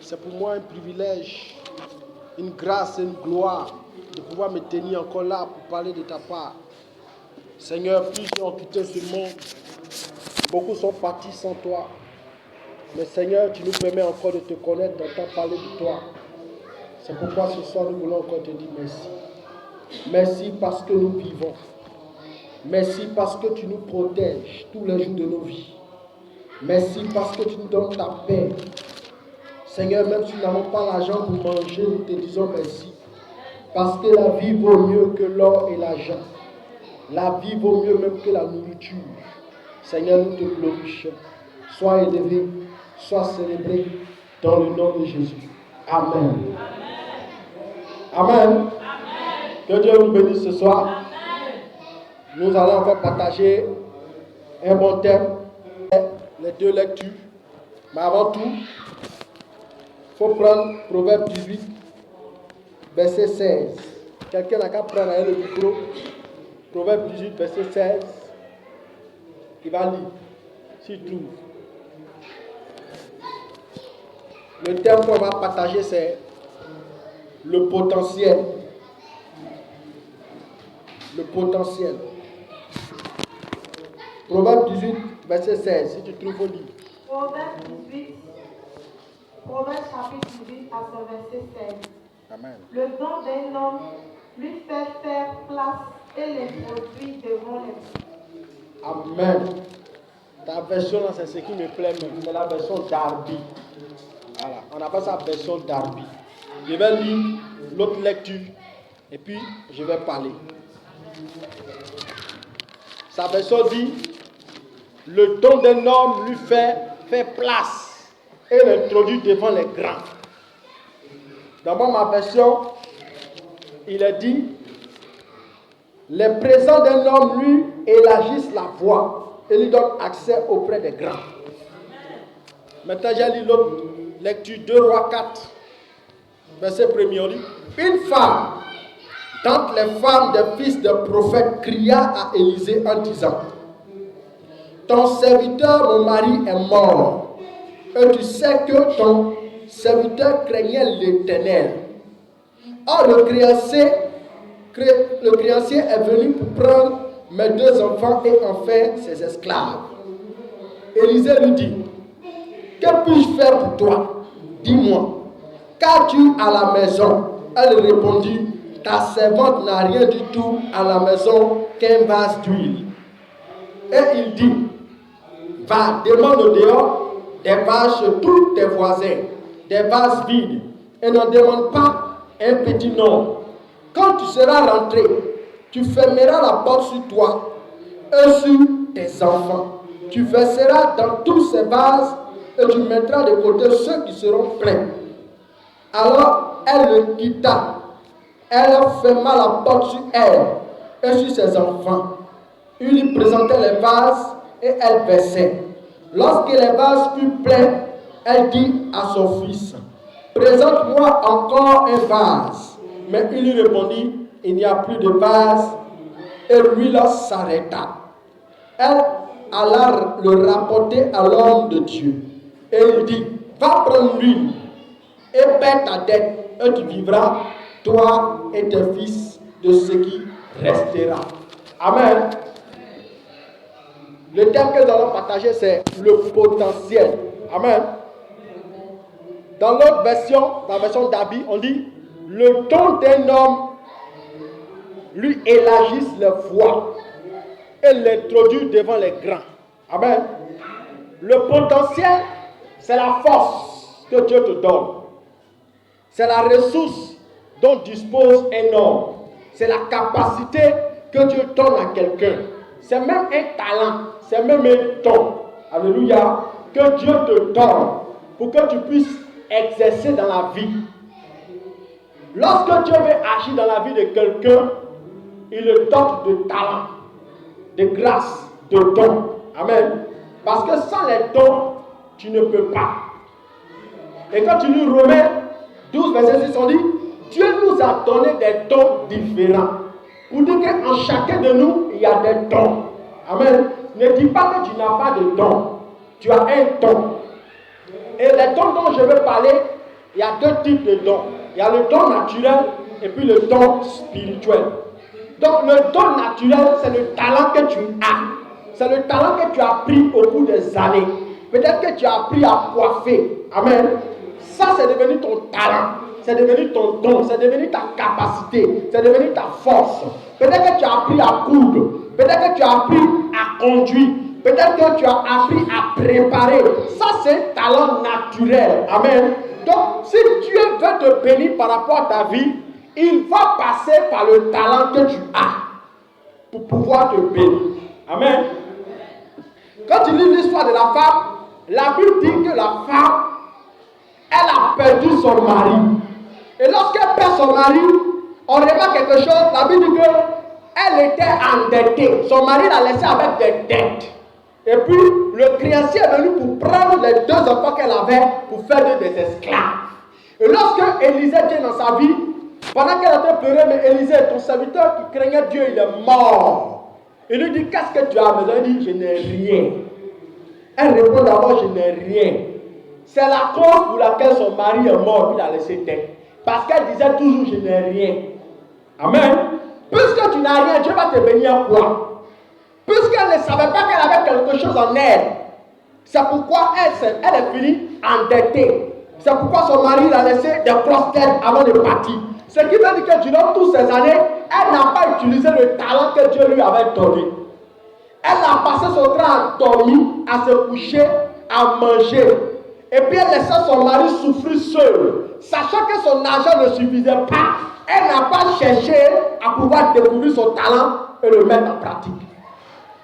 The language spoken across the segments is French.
C'est pour moi un privilège, une grâce et une gloire de pouvoir me tenir encore là pour parler de ta part. Seigneur, plusieurs ont quitté ce monde. Beaucoup sont partis sans toi. Mais Seigneur, tu nous permets encore de te connaître, d'entendre parler de toi. C'est pourquoi ce soir, nous voulons encore te dire merci. Merci parce que nous vivons. Merci parce que tu nous protèges tous les jours de nos vies. Merci parce que tu nous donnes ta paix. Seigneur, même si nous n'avons pas l'argent pour manger, nous te disons merci. Parce que la vie vaut mieux que l'or et l'argent. La vie vaut mieux même que la nourriture. Seigneur, nous te glorifions. Sois élevé, sois célébré dans le nom de Jésus. Amen. Amen. Amen. Que Dieu vous bénisse ce soir. Amen. Nous allons encore partager un bon thème, les deux lectures. Mais avant tout, il faut prendre Proverbe 18, verset 16. Quelqu'un n'a qu'à prendre le micro. Proverbe 18, verset 16. Il va lire, s'il trouve. Le thème qu'on va partager, c'est le potentiel. Le potentiel. Proverbe 18, verset 16. Si tu trouves, faut lire. Proverbe chapitre 18 à ce verset 16. Amen. Le don d'un homme lui fait faire place et les produits devant les. Amen. Ta version, c'est ce qui me plaît même. C'est la version Darby. Voilà. On appelle ça version Darby. Je vais lire l'autre lecture et puis je vais parler. Sa version dit: le don d'un homme lui fait place et l'introduit devant les grands. Dans ma version, il est dit: les présents d'un homme lui élargissent la voie et lui donnent accès auprès des grands. Maintenant, j'ai lu l'autre lecture, 2 Rois 4, verset 1er. On dit: une femme d'entre les femmes des fils de prophètes cria à Élisée en disant: ton serviteur, mon mari, est mort. Et tu sais que ton serviteur craignait l'Éternel. Or, le créancier est venu pour prendre mes 2 enfants et en faire ses esclaves. Élisée lui dit: que puis-je faire pour toi? Dis-moi. Qu'as-tu à la maison? Elle répondit: ta servante n'a rien du tout à la maison qu'un vase d'huile. Et il dit: va, demande au dehors des vases chez tous tes voisins, des vases vides, et n'en demande pas un petit nombre. Quand tu seras rentré, tu fermeras la porte sur toi et sur tes enfants. Tu verseras dans tous ces vases et tu mettras de côté ceux qui seront pleins. Alors elle le quitta. Elle ferma la porte sur elle et sur ses enfants. Il lui présentait les vases et elle versait. Lorsque les vases furent pleins, elle dit à son fils: présente-moi encore un vase. Mais il lui répondit: il n'y a plus de vase. Et l'huile s'arrêta. Elle alla le rapporter à l'homme de Dieu. Et il dit: va prendre l'huile et paie ta dette, et tu vivras, toi et tes fils, de ce qui restera. Amen. Le thème que nous allons partager, c'est le potentiel. Amen. Dans l'autre version, la version d'Abi, on dit: le don d'un homme lui élargisse les voies et l'introduit devant les grands. Amen. Le potentiel, c'est la force que Dieu te donne. C'est la ressource dont dispose un homme. C'est la capacité que Dieu donne à quelqu'un. C'est même un talent. C'est même un don. Alléluia. Que Dieu te donne pour que tu puisses exercer dans la vie. Lorsque Dieu veut agir dans la vie de quelqu'un, il le dote de talent, de grâce, de dons. Amen. Parce que sans les dons, tu ne peux pas. Et quand tu lis Romains 12, verset 6, on dit: Dieu nous a donné des dons différents. Pour dire qu'en chacun de nous, il y a des dons. Amen. Ne dis pas que tu n'as pas de dons. Tu as un don. Et les dons dont je veux parler, Il y a deux types de dons. Il y a le don naturel et puis le don spirituel. Donc le don naturel, c'est le talent que tu as. C'est le talent que tu as appris au cours des années. Peut-être que tu as appris à coiffer. Amen. Ça, c'est devenu ton talent. C'est devenu ton don. C'est devenu ta capacité. C'est devenu ta force. Peut-être que tu as appris à coudre. Peut-être que tu as appris à conduire. Peut-être que tu as appris à préparer. Ça, c'est un talent naturel. Amen. Donc, si Dieu veut te bénir par rapport à ta vie, il va passer par le talent que tu as pour pouvoir te bénir. Amen. Quand tu lis l'histoire de la femme, la Bible dit que la femme, elle a perdu son mari. Et lorsqu'elle perd son mari, on remarque quelque chose. La Bible dit qu'elle était endettée. Son mari l'a laissée avec des dettes. Et puis, le créancier est venu pour prendre les deux enfants qu'elle avait pour faire des esclaves. Et lorsque Élisée vient dans sa vie, pendant qu'elle était pleurée, mais Élisée, ton serviteur qui craignait Dieu, il est mort. Il lui dit, qu'est-ce que tu as besoin? Elle dit, je n'ai rien. Elle répond d'abord, je n'ai rien. C'est la cause pour laquelle son mari est mort, puis il a laissé tête. Parce qu'elle disait toujours, je n'ai rien. Amen. Puisque tu n'as rien, Dieu va te bénir quoi? Puisqu'elle ne savait pas qu'elle avait quelque chose en elle. C'est pourquoi elle est finie endettée. C'est pourquoi son mari l'a laissé des grosses têtes avant de partir. Ce qui veut dire que durant toutes ces années, elle n'a pas utilisé le talent que Dieu lui avait donné. Elle a passé son temps à dormir, à se coucher, à manger. Et puis elle laissait son mari souffrir seul. Sachant que son argent ne suffisait pas, elle n'a pas cherché à pouvoir découvrir son talent et le mettre en pratique.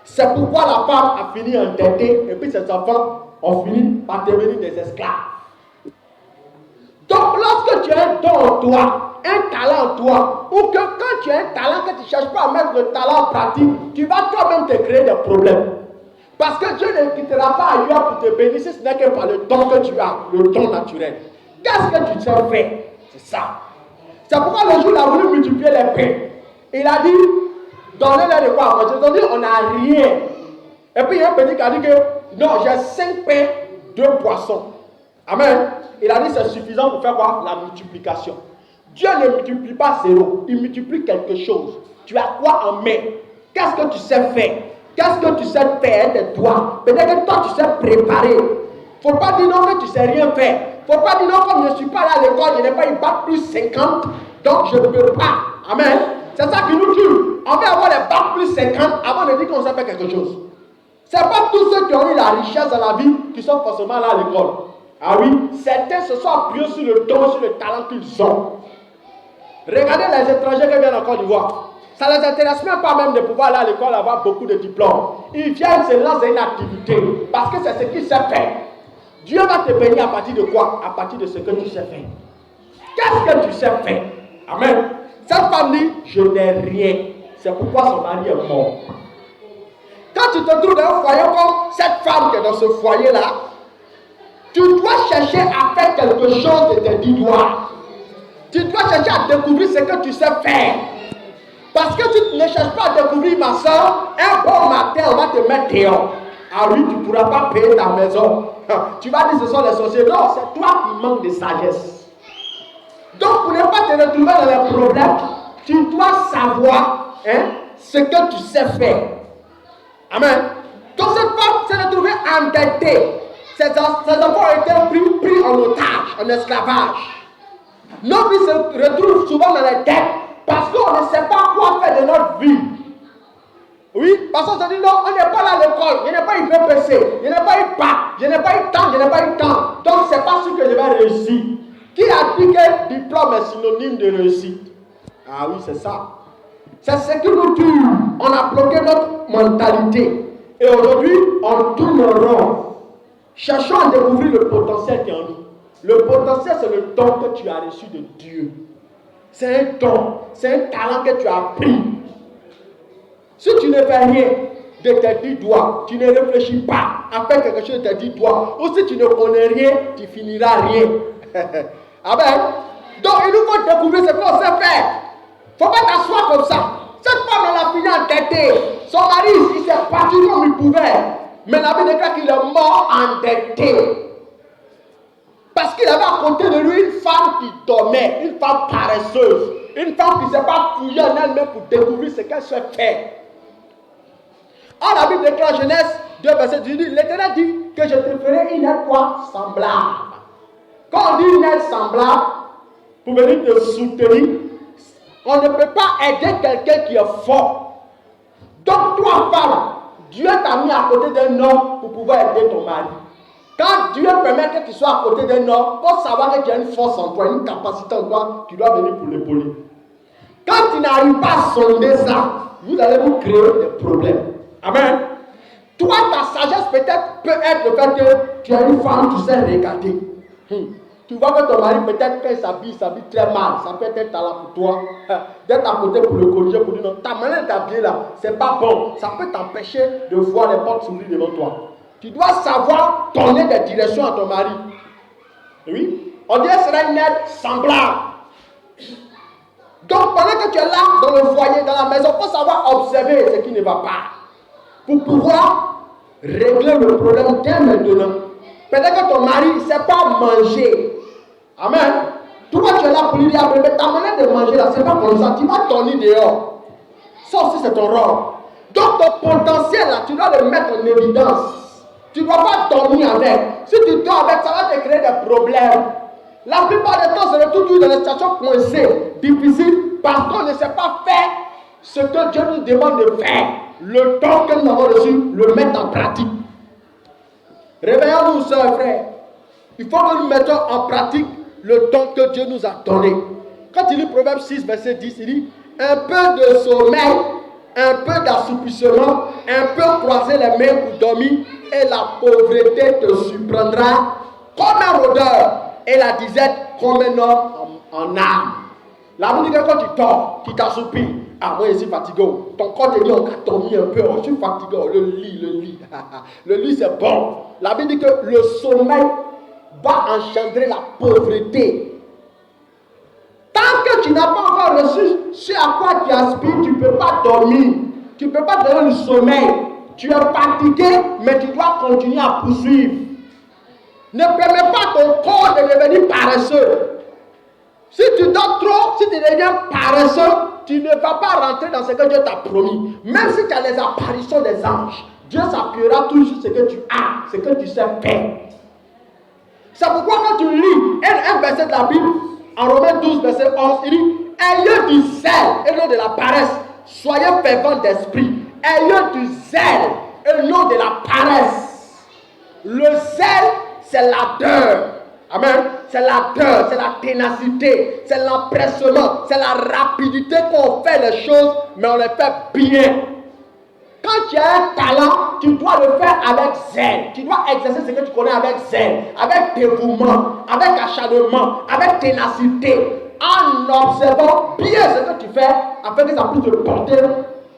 C'est pourquoi la femme a fini endettée et puis ses enfants ont fini par devenir des esclaves. Donc lorsque tu as un don en toi, un talent en toi, ou que quand tu as un talent que tu ne cherches pas à mettre le talent en pratique, tu vas toi-même te créer des problèmes. Parce que Dieu ne quittera pas ailleurs pour te bénir si ce n'est que par le don que tu as, le don naturel. Qu'est-ce que tu sais faire? C'est ça. C'est pourquoi le jour où il a voulu multiplier les pains, il a dit, donnez-leur de quoi manger. Ils ont dit, on n'a rien. Et puis il y a un petit qui a dit que, non, j'ai 5 pains, 2 poissons. Amen. Il a dit, c'est suffisant pour faire quoi? La multiplication. Dieu ne multiplie pas zéro, il multiplie quelque chose. Tu as quoi en main? Qu'est-ce que tu sais faire? Qu'est-ce que tu sais faire de toi? Peut-être que toi tu sais préparer. Il ne faut pas dire non que tu ne sais rien faire. Il ne faut pas dire non comme je ne suis pas là à l'école, je n'ai pas une bac plus 50, donc je ne peux pas. Amen. C'est ça qui nous tue. On veut avoir les bacs plus 50 avant de dire qu'on sait faire quelque chose. Ce n'est pas tous ceux qui ont eu la richesse dans la vie qui sont forcément là à l'école. Ah oui, certains se sont appuyés sur le don, sur le talent qu'ils ont. Regardez les étrangers qui viennent en Côte d'Ivoire. Ça ne les intéresse même pas même de pouvoir aller à l'école avoir beaucoup de diplômes. Ils viennent se lancer une activité parce que c'est ce qu'ils savent faire. Dieu va te bénir à partir de quoi? À partir de ce que tu sais faire. Qu'est-ce que tu sais faire? Amen. Cette femme dit, je n'ai rien. C'est pourquoi son mari est mort. Quand tu te trouves dans un foyer comme cette femme qui est dans ce foyer-là, tu dois chercher à faire quelque chose de tes 10 doigts. Tu dois chercher à découvrir ce que tu sais faire. Parce que tu ne cherches pas à découvrir, ma soeur, un bon matin, on va te mettre dehors. Ah oui, tu ne pourras pas payer ta maison. Tu vas dire ce sont les sorciers. Non, c'est toi qui manques de sagesse. Donc, pour ne pas te retrouver dans les problèmes, tu dois savoir ce que tu sais faire. Amen. Donc, cette femme s'est retrouvée endettée. Ses enfants ont été pris en otage, en esclavage. Nos vies se retrouvent souvent dans les dettes parce qu'on ne sait pas quoi faire de notre vie. Oui, parce qu'on se dit non, on n'est pas là à l'école, je n'ai pas eu BPC, je n'ai pas eu bac, je n'ai pas eu temps, je n'ai pas eu temps. Donc c'est pas sûr que je vais réussir. Qui a dit que diplôme est synonyme de réussite? Ah oui, c'est ça. C'est ce qui nous tue. On a bloqué notre mentalité. Et aujourd'hui, on tourne rond. Cherchons à découvrir le potentiel qui est en nous. Le potentiel, c'est le don que tu as reçu de Dieu. C'est un don, c'est un talent que tu as appris. Si tu ne fais rien de tes 10 doigts, tu ne réfléchis pas à faire quelque chose de tes 10 doigts, ou si tu ne connais rien, tu finiras rien. Amen. Donc il nous faut découvrir ce qu'on sait faire. Il ne faut pas t'asseoir comme ça. Cette femme, elle a fini endettée. Son mari, il s'est battu comme il pouvait. Mais la Bible déclare qu'il est mort endetté. Parce qu'il avait à côté de lui une femme qui dormait, une femme paresseuse, une femme qui ne s'est pas fouillée en elle-même pour découvrir ce qu'elle souhaite faire. Or, la Bible déclare Genèse 2, verset 18, l'Éternel dit que je te ferai une aide quoi? Semblable. Quand on dit une aide semblable, pour venir te soutenir, on ne peut pas aider quelqu'un qui est fort. Donc, toi, femme, Dieu t'a mis à côté d'un homme pour pouvoir aider ton mari. Quand Dieu permet que tu sois à côté d'un homme, pour savoir que tu as une force en toi, une capacité en toi, tu dois venir pour l'épauler. Quand tu n'arrives pas à sonder ça, vous allez vous créer des problèmes. Amen. Toi, ta sagesse peut-être peut être le fait que tu as une femme, tu sais regarder. Tu vois que ton mari, peut-être qu'il s'habille très mal. Ça peut être un talent pour toi. D'être à côté pour le corriger, pour dire non, ta manière d'habiller là, c'est pas bon. Ça peut t'empêcher de voir les portes s'ouvrir devant toi. Tu dois savoir donner des directions à ton mari. Oui. On dirait que ce sera une aide semblable. Donc, pendant que tu es là, dans le foyer, dans la maison, il faut savoir observer ce qui ne va pas. Pour pouvoir régler le problème dès maintenant. Peut-être que ton mari ne sait pas manger. Amen. Toi, tu es là pour lui dire, mais ta manière de manger là, c'est pas comme ça. Tu vas dormir dehors. Ça aussi, c'est ton rôle. Donc, ton potentiel là, tu dois le mettre en évidence. Tu ne dois pas dormir avec. Si tu dors avec, ça va te créer des problèmes. La plupart des temps, on se retrouve toujours dans des situations coincées, difficiles, parce qu'on ne sait pas faire ce que Dieu nous demande de faire. Le temps que nous avons reçu, le mettre en pratique. Réveillons-nous, sœurs et frères. Il faut que nous mettions en pratique le temps que Dieu nous a donné. Quand il lit Proverbe 6, verset 10, il dit un peu de sommeil, un peu d'assoupissement, un peu croiser les mains pour dormir, et la pauvreté te surprendra comme un rôdeur, et la disette comme un homme en âme. La Bible dit que quand tu dors, tu t'assoupis. Ah, moi je suis fatigué. Ton corps te dit on a dormi un peu. Je suis fatigué. Le lit. Le lit c'est bon. La Bible dit que le sommeil va engendrer la pauvreté. Tant que tu n'as pas encore reçu ce à quoi tu aspires, tu ne peux pas dormir. Tu ne peux pas donner le sommeil. Tu es fatigué, mais tu dois continuer à poursuivre. Ne permets pas ton corps de devenir paresseux. Si tu dors trop, si tu deviens paresseux, tu ne vas pas rentrer dans ce que Dieu t'a promis. Même si tu as les apparitions des anges, Dieu s'appuiera toujours sur ce que tu as, ce que tu sais faire. C'est pourquoi quand tu lis un verset de la Bible, en Romains 12, verset 11, il dit « Ayez du zèle et non de la paresse. Soyez fervents d'esprit. Ayez du zèle et non de la paresse. » Le zèle, c'est l'ardeur. Amen. C'est l'ardeur, c'est la ténacité, c'est l'empressement, c'est la rapidité qu'on fait les choses, mais on les fait bien. Quand tu as un talent, tu dois le faire avec zèle. Tu dois exercer ce que tu connais avec zèle, avec dévouement, avec acharnement, avec ténacité, en observant bien ce que tu fais, afin que ça puisse te porter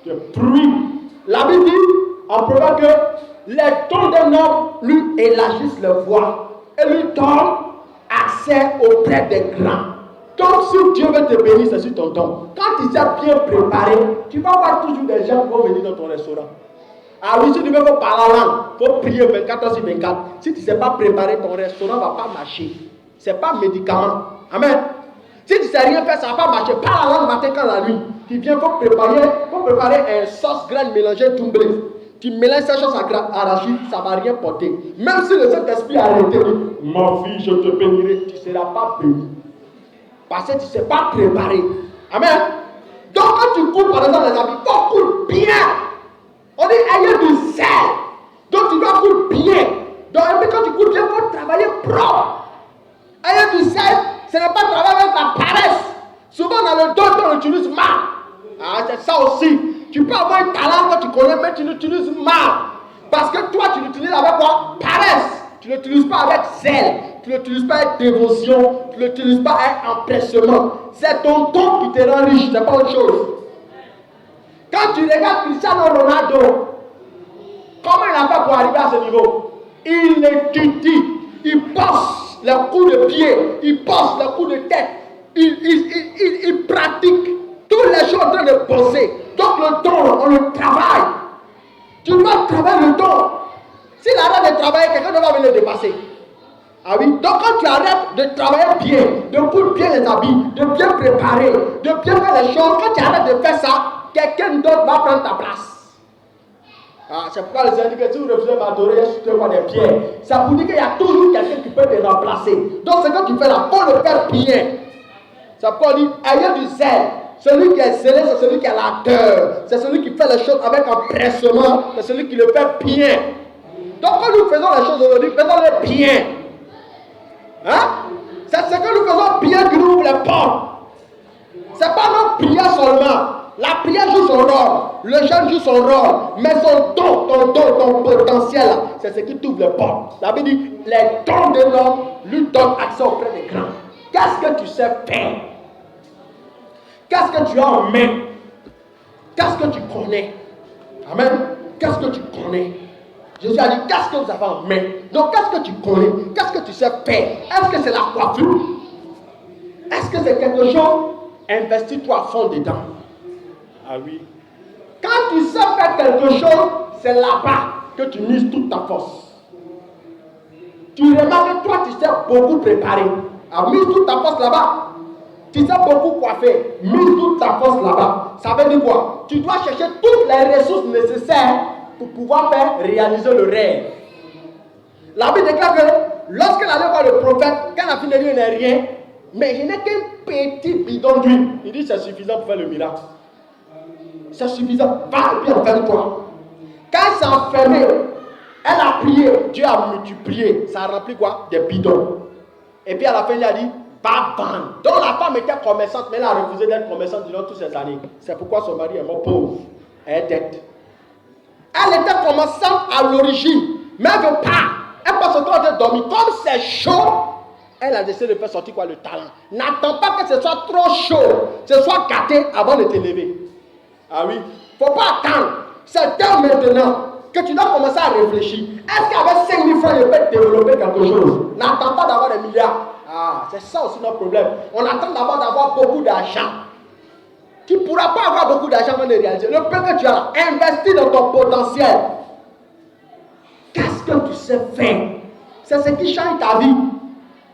de fruits. La Bible dit, en prouvant que les dons d'un homme lui élargissent le voie et lui donnent accès auprès des grands. Donc, si Dieu veut te bénir, c'est sur ton don. Quand tu sais bien préparé, tu vas voir toujours des gens qui vont venir dans ton restaurant. Ah oui, si tu veux parler en langue, il faut prier 24 heures sur 24. Si tu ne sais pas préparer, ton restaurant ne va pas marcher. Ce n'est pas un médicament. Amen. Si tu ne sais rien faire, ça ne va pas marcher. Parle en langue matin quand la nuit. Tu viens, il faut préparer une sauce graine mélangée doublée. Tu mélanges cette chose arachide, ça ne va rien porter. Même si le Saint-Esprit a arrêté, ma fille, je te bénirai, tu ne seras pas béni. Parce que tu ne sais pas préparer. Amen. Donc quand tu cours par exemple les habits, il faut courir bien. On dit ayez du zèle. Donc tu dois courir bien. Donc quand tu cours bien, il faut travailler propre. Ayez du zèle, ce n'est pas travailler avec la paresse. Souvent dans le dos, on utilise mal. Ah, c'est ça aussi. Tu peux avoir un talent que tu connais, mais tu l'utilises mal. Parce que toi, tu l'utilises avec quoi? Paresse. Tu ne l'utilises pas avec zèle. Tu ne l'utilises pas avec dévotion. Tu ne l'utilises pas avec empressement. C'est ton don qui te rend riche, ce n'est pas autre chose. Quand tu regardes Cristiano Ronaldo, comment il a fait pour arriver à ce niveau? Il étudie, il passe les coups de pied, il passe les coups de tête, il pratique toutes les choses en train de bosser. Donc le don, on le travaille. Tu dois travailler le don. S'il arrête de travailler, quelqu'un ne va venir le dépasser. Ah oui, donc quand tu arrêtes de travailler bien, de coudre bien les habits, de bien préparer, de bien faire les choses, quand tu arrêtes de faire ça, quelqu'un d'autre va prendre ta place. Ah, c'est pourquoi le Seigneur dit que si vous refusez de m'adorer, jetez-moi des pierres. Ça vous dit qu'il y a toujours quelqu'un qui peut te remplacer. Donc ce que tu fais là, faut le faire bien. C'est pourquoi on dit, ayez du zèle. Celui qui est zélé, c'est celui qui a la cœur. C'est celui qui fait les choses avec empressement. C'est celui qui le fait bien. Donc quand nous faisons les choses aujourd'hui, faisons-les bien. Hein? C'est ce que nous faisons bien qui nous ouvre les portes. Ce n'est pas notre prière seulement. La prière joue son rôle. Le jeûne joue son rôle. Mais son don, ton potentiel, c'est ce qui t'ouvre les portes. La Bible dit, les dons de l'homme lui donnent accès auprès des grands. Qu'est-ce que tu sais faire? Qu'est-ce que tu as en main? Qu'est-ce que tu connais? Amen. Qu'est-ce que tu connais? Jésus a dit, qu'est-ce que vous avez en main? Donc, qu'est-ce que tu connais? Qu'est-ce que tu sais faire? Est-ce que c'est la coiffure? Est-ce que c'est quelque chose? Investis-toi à fond dedans. Ah oui. Quand tu sais faire quelque chose, c'est là-bas que tu mises toute ta force. Tu remarques que toi, tu sais beaucoup préparer. Ah, mise toute ta force là-bas. Tu sais beaucoup coiffer. Mise toute ta force là-bas. Ça veut dire quoi? Tu dois chercher toutes les ressources nécessaires pour pouvoir faire réaliser le rêve. La Bible déclare que lorsqu'elle allait voir le prophète, quand elle a fini de dire, il n'est rien, mais je n'ai qu'un petit bidon d'huile. Il dit, c'est suffisant pour faire le miracle. C'est suffisant. Va et puis enferme-toi. Quand elle s'est enfermée, elle a prié. Dieu a multiplié. Ça a rempli quoi? Des bidons. Et puis à la fin, il a dit, va vendre. Donc la femme était commerçante, mais elle a refusé d'être commerçante durant toutes ces années. C'est pourquoi son mari est mort pauvre. Elle est dette. Elle était commerçante à l'origine, mais elle ne veut pas. Elle passe son temps de dormir. Comme c'est chaud, elle a décidé de faire sortir quoi? Le talent. N'attends pas que ce soit trop chaud, que ce soit gâté avant de te lever. Ah oui, il ne faut pas attendre. C'est dès maintenant que tu dois commencer à réfléchir. Est-ce qu'avec 5 000 francs, je peux développer quelque chose? N'attends pas d'avoir des milliards. Ah, c'est ça aussi notre problème. On attend d'abord d'avoir beaucoup d'argent. Tu ne pourras pas avoir beaucoup d'argent avant de réaliser. Le peu que tu as, investis dans ton potentiel. Qu'est-ce que tu sais faire? C'est ce qui change ta vie.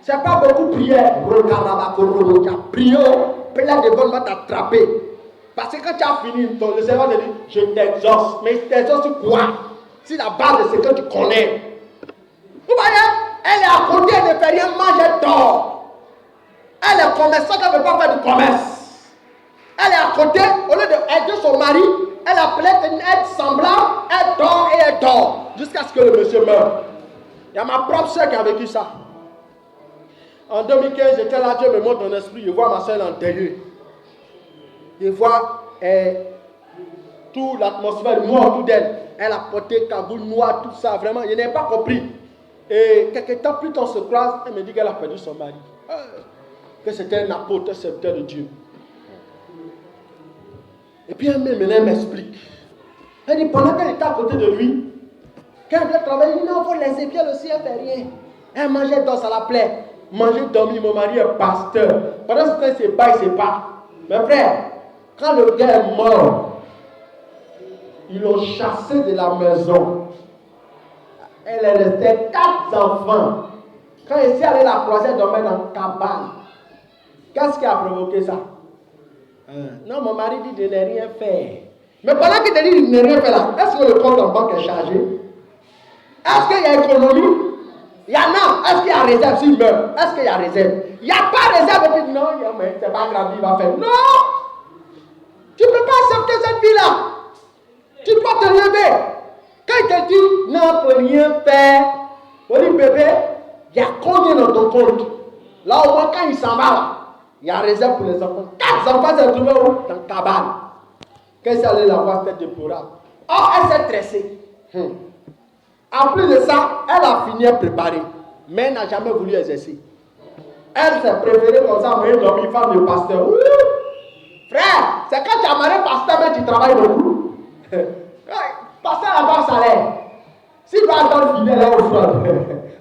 Ce n'est pas beaucoup prière. Tu as prié, plein de bonnes va t'attraper. Parce que quand tu as fini, le Seigneur te dit, je t'exauce. Mais t'exauce quoi? C'est la base de ce que tu connais. Vous voyez, elle est à côté, elle ne fait rien, mange, elle dort. Elle est commerçante, elle ne veut pas faire du commerce. Elle est à côté, au lieu d'aider son mari, elle appelait une aide semblable, elle dort et elle dort. Jusqu'à ce que le monsieur meure. Il y a ma propre soeur qui a vécu ça. En 2015, j'étais là, Dieu me montre mon esprit, je vois ma soeur en deuil. Je vois toute l'atmosphère noire autour d'elle. Elle a porté cagoule noire, tout ça, vraiment, je n'ai pas compris. Et quelques temps plus tard, on se croise, elle me dit qu'elle a perdu son mari. Que c'était un apôtre, un serviteur de Dieu. Et puis elle m'explique. Elle dit, pendant qu'elle était à côté de lui, quand elle travaillait, il dit, non, il faut laisser bien aussi, elle ne fait rien. Elle mangeait, dort, ça la plaît. Manger, dormir, mon mari est pasteur. Pendant ce temps, il se bat, il se bat. Mais frère, quand le gars est mort, ils l'ont chassé de la maison. Elle est restée 4 enfants. Quand elle s'est allée la croiser, elle dormait dans une cabane. Qu'est-ce qui a provoqué ça? Non, mon mari dit de ne rien faire. Mais pendant qu'il te dit de ne rien faire là, est-ce que le compte en banque est chargé? Est-ce qu'il y a économie? Il y en a. Est-ce qu'il y a réserve s'il meurt? Est-ce qu'il y a réserve? Il n'y a pas réserve. Et puis, non, mais c'est pas grave, il va faire. Non! Tu ne peux pas accepter cette vie-là. Tu dois te lever. Quand il te dit, non, il ne faut rien faire. On dit, bébé, il y a combien dans ton compte? Là, au moins, quand il s'en va, là, il y a réserve pour les enfants. 4 enfants se trouvent où? Dans la cabane. Quand il s'est allé la voir, c'était déplorable. Oh, elle s'est tressée. En plus de ça, elle a fini à préparer. Mais elle n'a jamais voulu exercer. Elle s'est préférée comme ça, mais dormir femme de pasteur. Ouh. Frère, c'est quand tu as marié pasteur, mais tu travailles beaucoup. Pasteur n'a pas de salaire. Si tu vas attendre fidèle, elle est au front.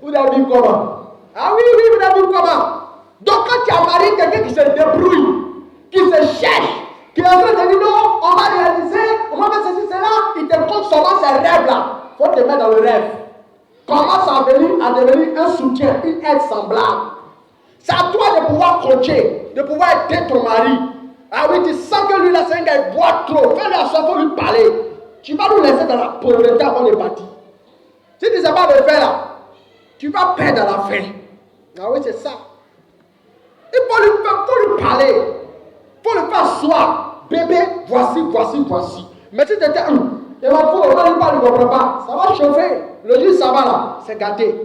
Vous avez vu comment? Ah oui, vous avez vu comment? Donc quand tu as marié quelqu'un qui se débrouille, qui se cherche, qui est en train de dire non, on va réaliser, on va faire ceci, cela, il te compte seulement ces rêves là. Il faut te mettre dans le rêve. commence à devenir un soutien, une aide semblable. C'est à toi de pouvoir coacher, de pouvoir aider ton mari. Ah oui, tu sens que lui là, c'est un gars, il boit trop. Fais-lui asseoir, il faut lui parler. Tu vas nous laisser dans la pauvreté avant de partir. Si tu ne sais pas le faire là, tu vas perdre à la fin. Ah oui, c'est ça. Il faut lui parler. Il faut le faire asseoir. Bébé, voici. Mais si tu étais il va faut, ne comprend pas. Ça va chauffer. Le jour ça va là, c'est gâté.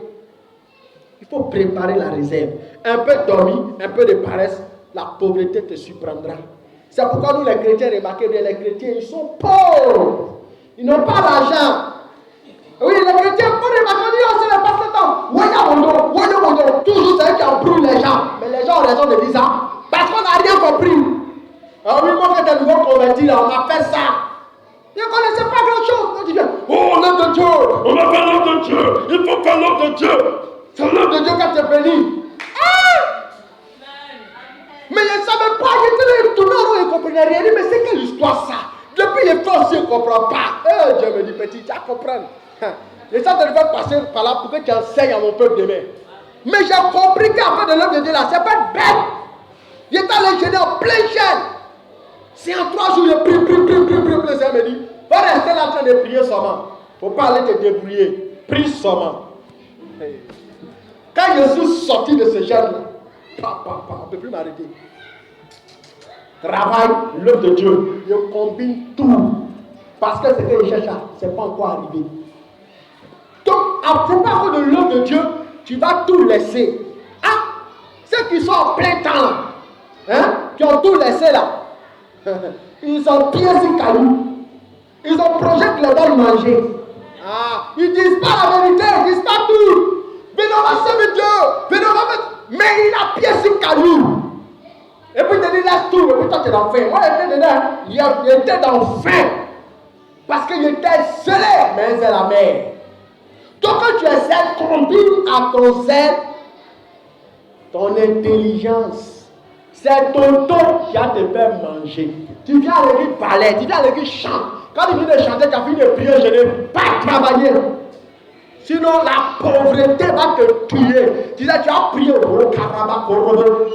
Il faut préparer la réserve. Un peu dormi, un peu de paresse, la pauvreté te surprendra. C'est pourquoi nous les chrétiens, remarquez bien, les chrétiens, ils sont pauvres. Ils n'ont pas d'argent. Oui, les chrétiens, pour remarquer, c'est le pasteur. Voyons, toujours c'est eux qui embrouillent les gens. Mais les gens ont raison de dire ça. Parce qu'on n'a rien compris. Ah oui, moi, quand t'es nouveau converti, là, on m'a fait ça. Ils ne connaissaient pas grand-chose. Quand tu viens, oh, l'homme de Dieu, on a fait l'homme de Dieu. Il faut faire l'homme de Dieu. C'est l'homme de Dieu quand tu es béni. Mais ils ne savaient pas, ils étaient tournés, ils ne comprenaient rien. Mais c'est quelle histoire ça? Depuis les fois aussi, ils ne comprennent pas. Dieu me dit, petit, tu vas comprendre. Et ça te fait passer par là pour que tu enseignes à mon peuple demain. Mais j'ai compris qu'à faire de l'homme de Dieu là, c'est pas bête. Il est allé gêner en plein chaîne. C'est en 3 jours, il prie, le Seigneur me dit, va rester là en train de prier seulement. Il ne faut pas aller te débrouiller. Prie seulement. Quand je suis sorti de ce chaîne là, on ne peut plus m'arrêter. Travail, l'œuvre de Dieu. Je combine tout. Parce que ce que je cherche là, ce n'est pas encore arrivé. Donc, à propos de l'œuvre de Dieu, tu vas tout laisser. Ah, ceux qui sont en plein temps là, hein, qui ont tout laissé là, ils ont pieds sur cailloux. Ils ont projet que les donne manger. Ah, ils disent pas la vérité, ils disent pas tout. Venez, on va servir Dieu. Venez, on va mettre. Mais il a pieds sur cailloux. Et puis il te dit laisse tout. Et puis toi tu es dans faim. Moi j'étais dedans. J'étais dans faim. Parce que j'étais zélé. Mais c'est la mer. Donc quand tu es zèle, combine à ton zèle ton intelligence. C'est ton don qui va te faire manger. Tu viens à l'église parler, tu viens à l'église chanter. Quand tu viens de chanter, tu as fini de prier, je n'ai pas travaillé. Sinon, la pauvreté va te tuer. Tu as prié,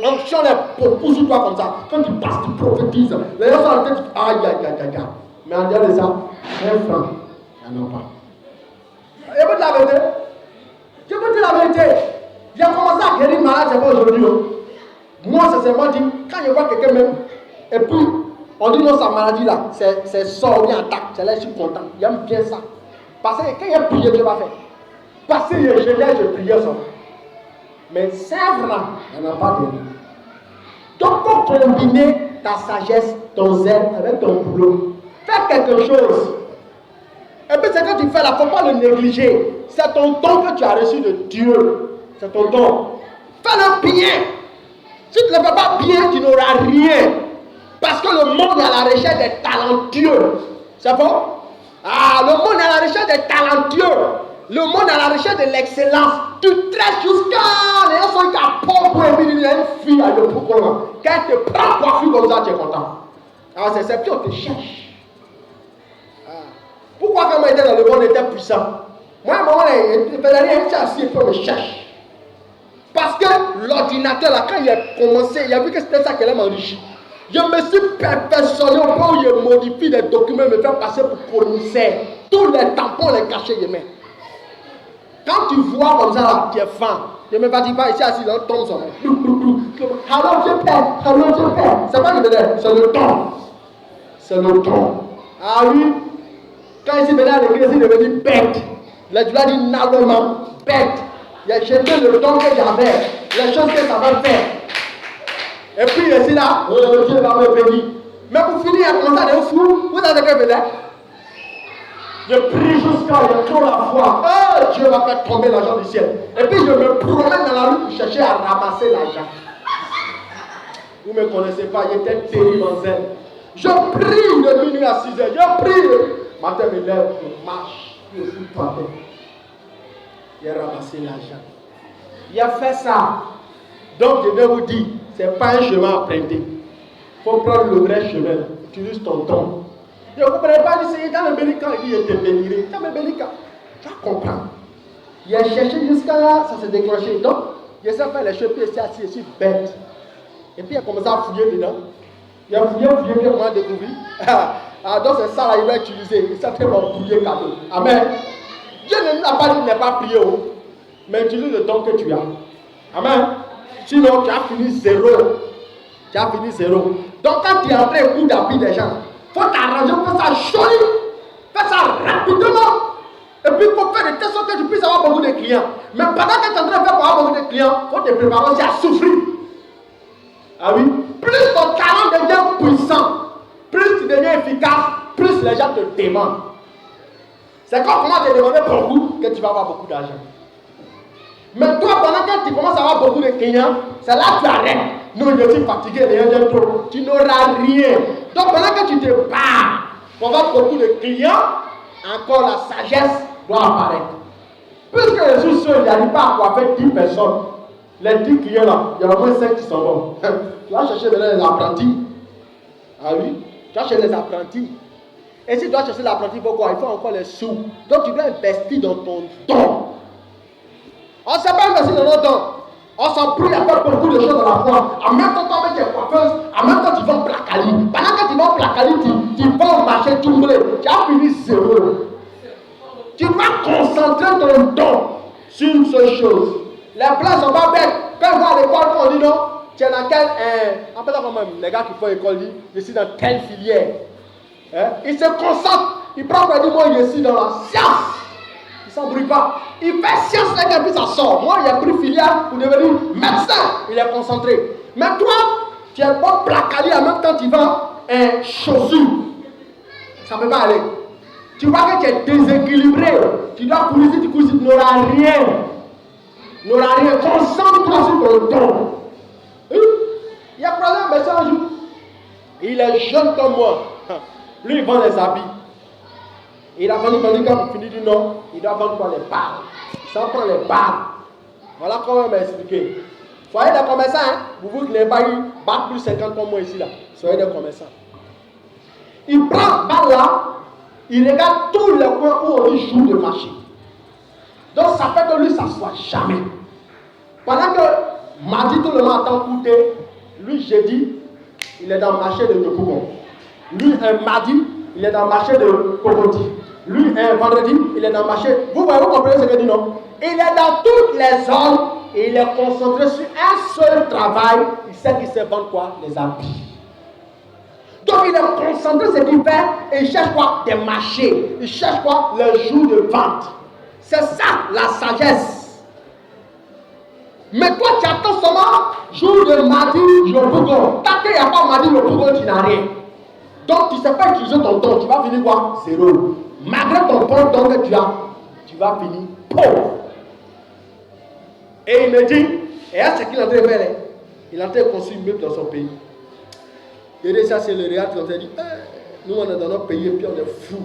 onction les pousse toi comme ça. Quand tu passes, tu prophétises. Les gens sont en tête, aïe. Mais en dehors de ça, 1 franc, il n'y en a pas. Je veux dire la vérité. J'ai commencé à guérir malade, c'est pas aujourd'hui. Moi, sincèrement dit, quand je vois quelqu'un même, et puis on dit non, sa maladie là, c'est sort bien intact, là je suis content, j'aime bien ça. Parce que quand il y a prié, Dieu va faire. Parce que je priais ça. Mais 5 francs, il n'y en a pas de. Donc, pour combiner ta sagesse, ton zèle avec ton boulot, fais quelque chose. Et puis, c'est quand tu fais là, il ne faut pas le négliger. C'est ton don que tu as reçu de Dieu. C'est ton don. Fais-le bien. Si tu ne le fais pas bien, tu n'auras rien. Parce que le monde est à la recherche des talentueux. C'est bon? Ah, le monde est à la recherche des talentueux. Le monde est à la recherche de l'excellence. Tu traites jusqu'à les gens sont à pauvre et puis il y a une fille à le pourquoi. Quand elle te prend coiffure comme ça, tu es content. Alors c'est ça, puis on te cherche. Ah. Pourquoi quand on était dans le monde, on était puissant? Moi, à un moment, il faisait rien, il s'est assis et puis on me cherche. Parce que l'ordinateur, là, quand il a commencé, il a vu que c'était ça qu'elle m'a enrichi. Je me suis perfectionné au point où je modifie les documents et me fais passer pour commissaire. Tous les tampons, les cachets, je mets. Quand tu vois comme ça, là, tu es fan. Je ne me fatigue pas ici, assis, là, on tombe sur moi. Alors je perds. C'est pas le bénéfice, c'est le temps. C'est le temps. Ah oui, quand il venait à l'église, il est devenu bête. Là, tu l'as dit nallement, bête. Il a jeté le temps que j'avais, les choses que ça va faire. Et puis il est là, Dieu va me bénir. Mais pour finir, il a commencé à être fou. Vous savez ce que je faisais? Je prie jusqu'à je trouve la foi. Oh, Dieu va faire tomber l'argent du ciel. Et puis je me promène dans la rue pour chercher à ramasser l'argent. Vous ne me connaissez pas, j'étais terrible en zèle. Je prie de minuit à 6 heures. Je prie. Matin, je me lève, je marche. Je suis pas bien. Il a ramassé l'argent. Il a fait ça. Donc je vais vous dire, ce n'est pas un chemin à emprunter. Il faut prendre le vrai chemin. Utilise ton temps. Je ne comprenais pas, il dit, dans le bélican, il dit, je te bénirai. Dans le bélican, tu vas comprendre. Il a cherché jusqu'à là, ça s'est déclenché. Donc, il a fait les choses, puis il s'est assis, il s'est bête. Et puis il a commencé à fouiller dedans. Il a fouillé, puis il a découvert. Donc c'est ça là, il va utiliser. Il s'est fait bouiller cadeau. Amen. Dieu ne n'a pas dit de ne pas prier, mais utilise le don que tu as. Amen. Sinon, tu as fini zéro. Tu as fini zéro. Donc quand tu es en train de coup d'appui des gens, il faut t'arranger, fais ça joli, fais ça rapidement. Et puis il faut faire de telle sorte que tu puisses avoir beaucoup de clients. Mais pendant que tu es en train de faire pour avoir beaucoup de clients, il faut te préparer aussi à souffrir. Ah oui? Plus ton talent devient puissant, plus tu deviens efficace, plus les gens te demandent. C'est quand on commence à te demander beaucoup que tu vas avoir beaucoup d'argent. Mais toi, pendant que tu commences à avoir beaucoup de clients, c'est là que tu arrêtes. Non, je suis fatigué, les gens trop. Tu n'auras rien. Donc pendant que tu te bats pour avoir beaucoup de clients, encore la sagesse doit apparaître. Puisque Jésus seul, il n'arrive pas à coiffer 10 personnes. Les 10 clients là, il y en a au moins 5 qui sont bons. Tu vas chercher maintenant les apprentis. Ah oui? Tu vas chercher les apprentis. Et si tu dois chercher l'apprenti, pourquoi? Il faut encore les sous. Donc tu dois investir dans ton don. On ne sait pas investir dans nos dons. On s'en prie à faire beaucoup de choses dans la foi. En même temps, avec tes coiffeuses, en même temps, tu vas au Placali. Pendant que tu vas au Placali, tu vas au marché Toumbré. Tu as fini zéro. Tu dois concentrer ton don sur une seule chose. Les plans sont pas bêtes. Quand ils vont à l'école, on dit non, tu es dans quel. En fait, quand même, les gars qui font l'école disent je suis dans telle filière. Il se concentre. Il prend pour dire moi, je suis dans la science. Il ne s'embrouille pas. Il fait science et puis ça sort. Moi, il a pris filière pour devenir médecin. Il est concentré. Mais toi, tu es bon placali en même temps tu vas chaussure. Ça ne peut pas aller. Tu vois que tu es déséquilibré. Tu dois courir, si tu cours, tu n'auras rien. Tu n'auras rien. Concentre-toi sur ton don. Il y a problème, mais c'est un jour. Il est jeune comme moi. Lui, il vend les habits. Il a vendu quand il finit du nom, il doit vendre quoi? Les barres. Ça prend les barres. Voilà comment on m'a expliqué. Soyez des commerçants, hein? Vous n'avez pas eu bac plus 50 comme moi ici là. Soyez des commerçants. Il prend balle là, il regarde tous les coins où on dit jour de marché. Donc ça fait que lui, ça ne soit jamais. Pendant que mardi, tout le monde attend coûter, lui, jeudi, il est dans le marché de Yopougon. Lui, un mardi, il est dans le marché de Cocody. Lui, un vendredi, il est dans le marché. Vous comprenez ce que je dis, non? Il est dans toutes les zones et il est concentré sur un seul travail. Il sait qu'il sait vendre quoi? Les habits. Donc il est concentré sur ce qu'il fait et il cherche quoi? Des marchés. Il cherche quoi? Le jour de vente. C'est ça la sagesse. Mais toi, tu attends seulement jour de mardi, le bougon. Tant qu'il n'y a pas mardi, le bougon, tu n'as rien. Donc tu ne sais pas utiliser ton don, tu vas finir quoi? Zéro. Malgré ton bon don que tu as, tu vas finir pauvre. Et il me dit, et à ce qu'il est en train de faire, il est en train de construire une meuble dans son pays. Et dit ça, c'est le réel qui est en train de dire, nous on est dans notre pays et puis on est fous.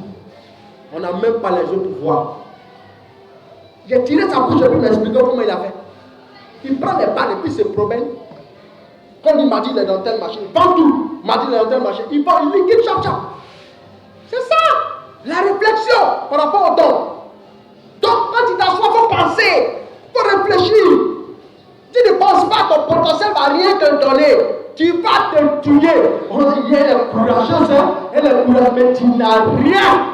On n'a même pas les autres pouvoirs. J'ai tiré sa bouche et puis m'expliquer comment il a fait. Il prend les balles et puis il se promène. Quand il m'a dit il est dans tel marché, il vend tout. Il m'a dit il est dans tel marché, il vend, il liquide, chap. C'est ça, la réflexion par rapport au don. Donc quand tu t'assois, il faut penser, il faut réfléchir. Tu ne penses pas, ton potentiel ne va rien te donner. Tu vas te tuer. On dit, elle est courageuse, elle est courageuse, mais tu n'as rien.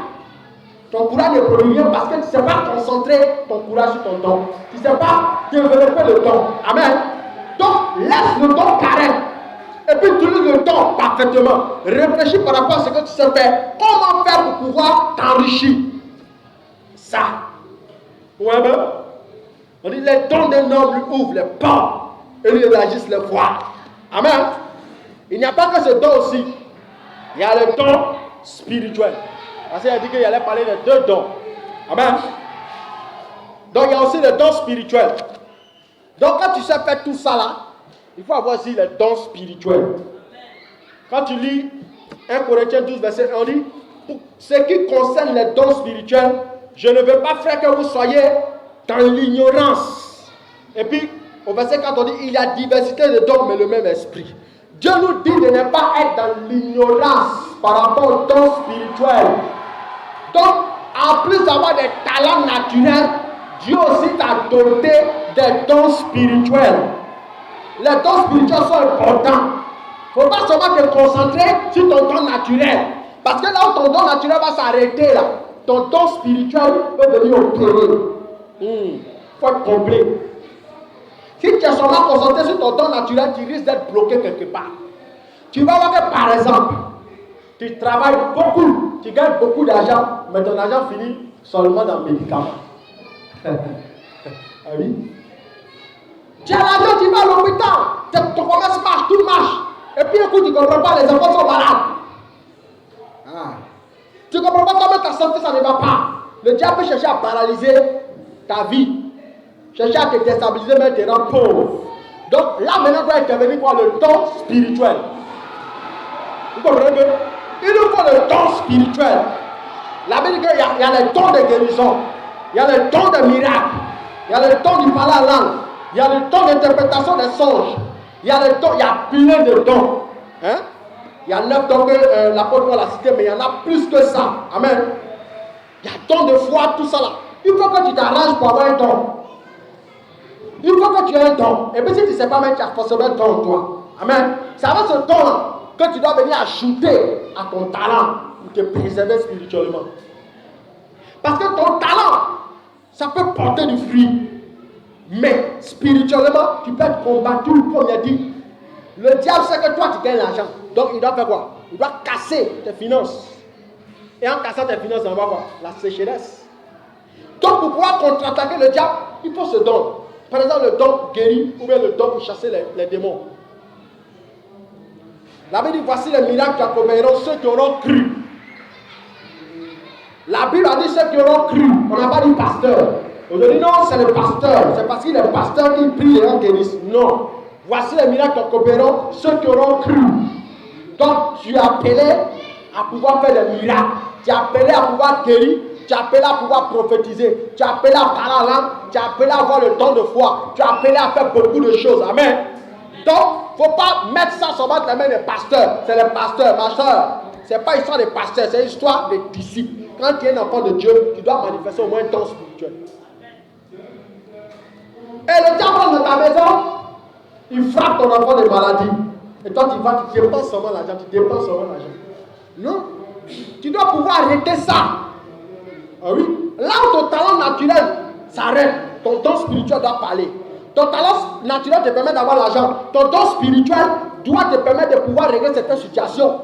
Ton courage ne produit rien parce que tu ne sais pas concentrer ton courage sur ton don. Tu ne sais pas développer le don. Amen. Donc, laisse le don carré. Et puis, utilise le don parfaitement. Réfléchis par rapport à ce que tu sais faire. Comment faire pour pouvoir t'enrichir? Ça. Ouais, ben. On dit, les dons d'un homme lui ouvrent les portes et lui élargissent les voies. Amen. Il n'y a pas que ce don aussi. Il y a le don spirituel. Parce qu'il a dit qu'il allait parler de deux dons. Amen. Donc il y a aussi le don spirituel. Donc quand tu sais faire tout ça là, il faut avoir aussi le don spirituel. Quand tu lis 1 Corinthiens 12, verset 1, on dit, pour ce qui concerne les dons spirituels, je ne veux pas faire que vous soyez dans l'ignorance. Et puis, au verset 4, on dit, il y a diversité de dons, mais le même esprit. Dieu nous dit de ne pas être dans l'ignorance par rapport aux dons spirituels. Donc, en plus d'avoir des talents naturels, Dieu aussi t'a doté des dons spirituels. Les dons spirituels sont importants. Il ne faut pas seulement te concentrer sur ton don naturel. Parce que là où ton don naturel va s'arrêter, là, ton don spirituel peut venir opérer. Il faut être complet. Si tu es seulement concentré sur ton don naturel, tu risques d'être bloqué quelque part. Tu vas voir que par exemple, tu travailles beaucoup, tu gagnes beaucoup d'argent, mais ton argent finit seulement dans le médicament. Ah oui? Tu as l'argent, tu vas à l'hôpital, ton commerce marche, tout marche. Et puis écoute, tu ne comprends pas, les enfants sont malades. Tu ne comprends pas comment ta santé, ça ne va pas. Le diable peut chercher à paralyser ta vie. Chercher à te déstabiliser, mais te rendre pauvre. Donc là maintenant, doit intervenir pour le don spirituel. Vous comprenez? Il nous faut le don spirituel. La Bible dit qu'il y a les dons de guérison, il y a les dons de miracles, il y a le don du parler en langue, il y a le don d'interprétation des songes, il y a plein de dons. Hein? Il y a 9 dons que l'apôtre Paul a cité, mais il y en a plus que ça. Amen. Il y a don de foi, tout ça là. Il faut que tu t'arranges pour avoir un don. Il faut que tu aies un don. Et puis si tu ne sais pas, mais tu as forcément un don en toi. Amen. C'est avec ce don-là que tu dois venir ajouter à ton talent pour te préserver spirituellement. Parce que ton talent, ça peut porter du fruit. Mais spirituellement, tu peux être combattu, comme il a dit. Le diable sait que toi, tu gagnes l'argent. Donc il doit faire quoi? Il doit casser tes finances. Et en cassant tes finances, on va voir la sécheresse. Donc pour pouvoir contre-attaquer le diable, il faut ce don. Par exemple, le don guéri ou bien le don pour chasser les démons. La Bible dit, voici les miracles qui accompagneront ceux qui auront cru. La Bible a dit ceux qui auront cru. On n'a pas dit pasteur. On a dit non, c'est le pasteur. C'est parce qu'il est pasteur qui prie et en guérisse. Non. Voici les miracles qui accompagneront ceux qui auront cru. Donc tu es appelé à pouvoir faire des miracles. Tu es appelé à pouvoir guérir. Tu es appelé à pouvoir prophétiser. Tu es appelé à parler en langue. Tu es appelé à avoir le don de foi. Tu es appelé à faire beaucoup de choses. Amen. Donc, il ne faut pas mettre ça sur la main des pasteurs. C'est les pasteurs, ma soeur. Ce n'est pas histoire des pasteurs, c'est histoire des disciples. Quand tu es un enfant de Dieu, tu dois manifester au moins un don spirituel. Et le diable rentre dans ta maison, il frappe ton enfant de maladie. Et toi, tu dépenses seulement l'argent. Non. Tu dois pouvoir arrêter ça. Ah oui. Là où ton talent naturel s'arrête, ton don spirituel doit parler. Ton talent naturel te permet d'avoir l'argent. Ton don spirituel doit te permettre de pouvoir régler certaines situations.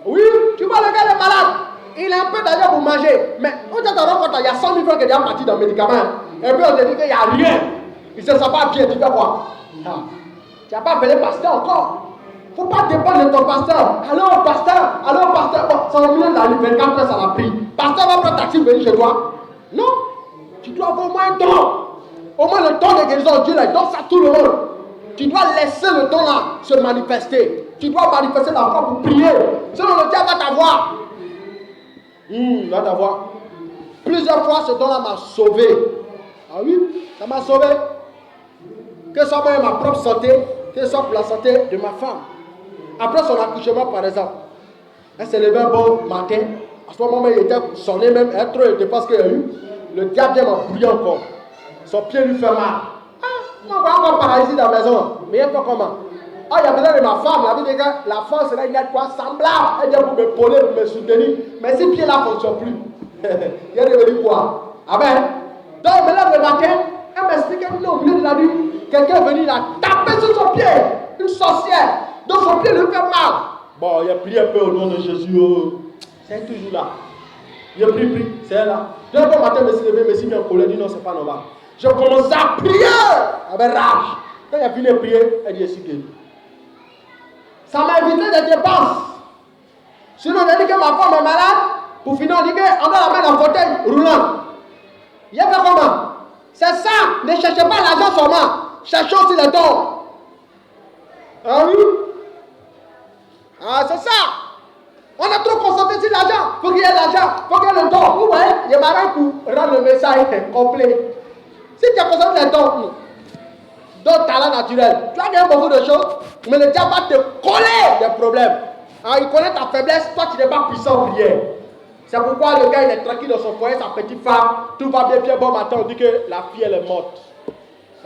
Oui, tu vois, le gars est malade. Il a un peu d'argent pour manger. Mais on te rend compte, il y a 100 000 francs qui sont partis dans le médicament. Et puis on te dit qu'il n'y a rien. Il ne se sent pas bien. Tu fais quoi? Tu n'as pas appelé le pasteur encore. Il ne faut pas dépendre de ton pasteur. Allô, pasteur. Bon, ça va venir dans les 24 heures, ça va pris. Pasteur va prendre taxi venir chez toi. Non. Tu dois avoir au moins un don. Au moins le don de guérison, Dieu donne ça à tout le monde. Tu dois laisser le don là se manifester. Tu dois manifester la foi pour prier. Sinon le diable va t'avoir. Il va t'avoir. Plusieurs fois ce don là m'a sauvé. Ah oui, ça m'a sauvé. Que ce soit pour ma propre santé, que ce soit pour la santé de ma femme. Après son accouchement par exemple, elle s'est levée un bon matin. À ce moment il était sonné même, elle trop était parce qu'il y a eu. Le diable m'a bouillé encore. Son pied lui fait mal. On va encore paralyser dans la maison. Mais il fait comment? Il y a besoin de ma femme. La vie des gars, la femme c'est là, il y a quoi semblable. Elle vient pour me pôler, pour me soutenir. Mais ces pieds-là ne fonctionnent plus. Il est devenu quoi? Amen. Donc, elle me lève le matin. Elle m'explique qu'elle est au milieu de la nuit. Quelqu'un est venu la taper sur son pied. Une sorcière. Donc son pied lui fait mal. Bon, il a prié un peu au nom de Jésus. C'est toujours là. Il a prié, c'est là. Deux bon matin, je me suis levé, je me suis mis en colère. Dit non, c'est pas normal. Je commence à prier avec rage. Quand il a fini de prier, elle dit est-ce que ça m'a évité des dépenses. Sinon, on a dit que ma femme est malade. Pour finir, on dit qu'on doit la mettre en fauteuil roulant. Il y a fait comment? C'est ça. Ne cherchez pas l'argent seulement. Cherchez aussi le don. Ah oui? Ah, c'est ça. On a trop concentré sur l'argent. Il faut qu'il y ait l'argent. Il faut qu'il y ait le don. Vous voyez, il y a marre pour rendre le message complet. Si tu as concentré les dons, d'autres talents naturels, tu as gagné beaucoup de choses, mais le diable va te coller des problèmes. Alors, il connaît ta faiblesse, toi tu n'es pas puissant en prière. C'est pourquoi le gars il est tranquille dans son foyer, sa petite femme, tout va bien, puis un bon matin, on dit que la fille elle est morte.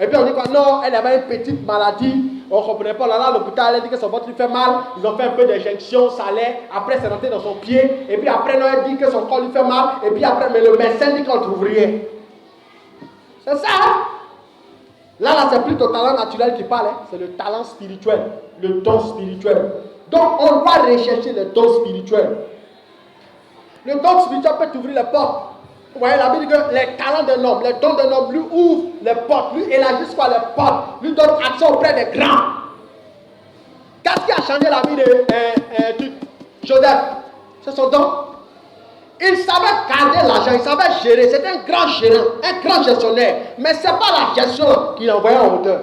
Et puis on dit quoi? Non, elle avait une petite maladie, on ne comprenait pas. Là, à l'hôpital, elle a dit que son ventre lui fait mal, ils ont fait un peu d'injection, ça allait, après c'est rentré dans son pied, et puis après, non, elle dit que son corps lui fait mal, et puis après, mais le médecin dit qu'on ne trouve rien. C'est ça, hein? Là, c'est plus ton talent naturel qui parle, hein? C'est le talent spirituel, le don spirituel. Donc, on va rechercher le don spirituel. Le don spirituel peut t'ouvrir les portes. Vous voyez, la Bible dit que les talents d'un homme, les dons d'un homme lui ouvrent les portes, lui élargissent quoi les portes, lui donne accès auprès des grands. Qu'est-ce qui a changé la vie de Joseph? C'est son don. Il savait garder l'argent, il savait gérer, c'était un grand gérant, un grand gestionnaire. Mais ce n'est pas la gestion qu'il envoyait en hauteur.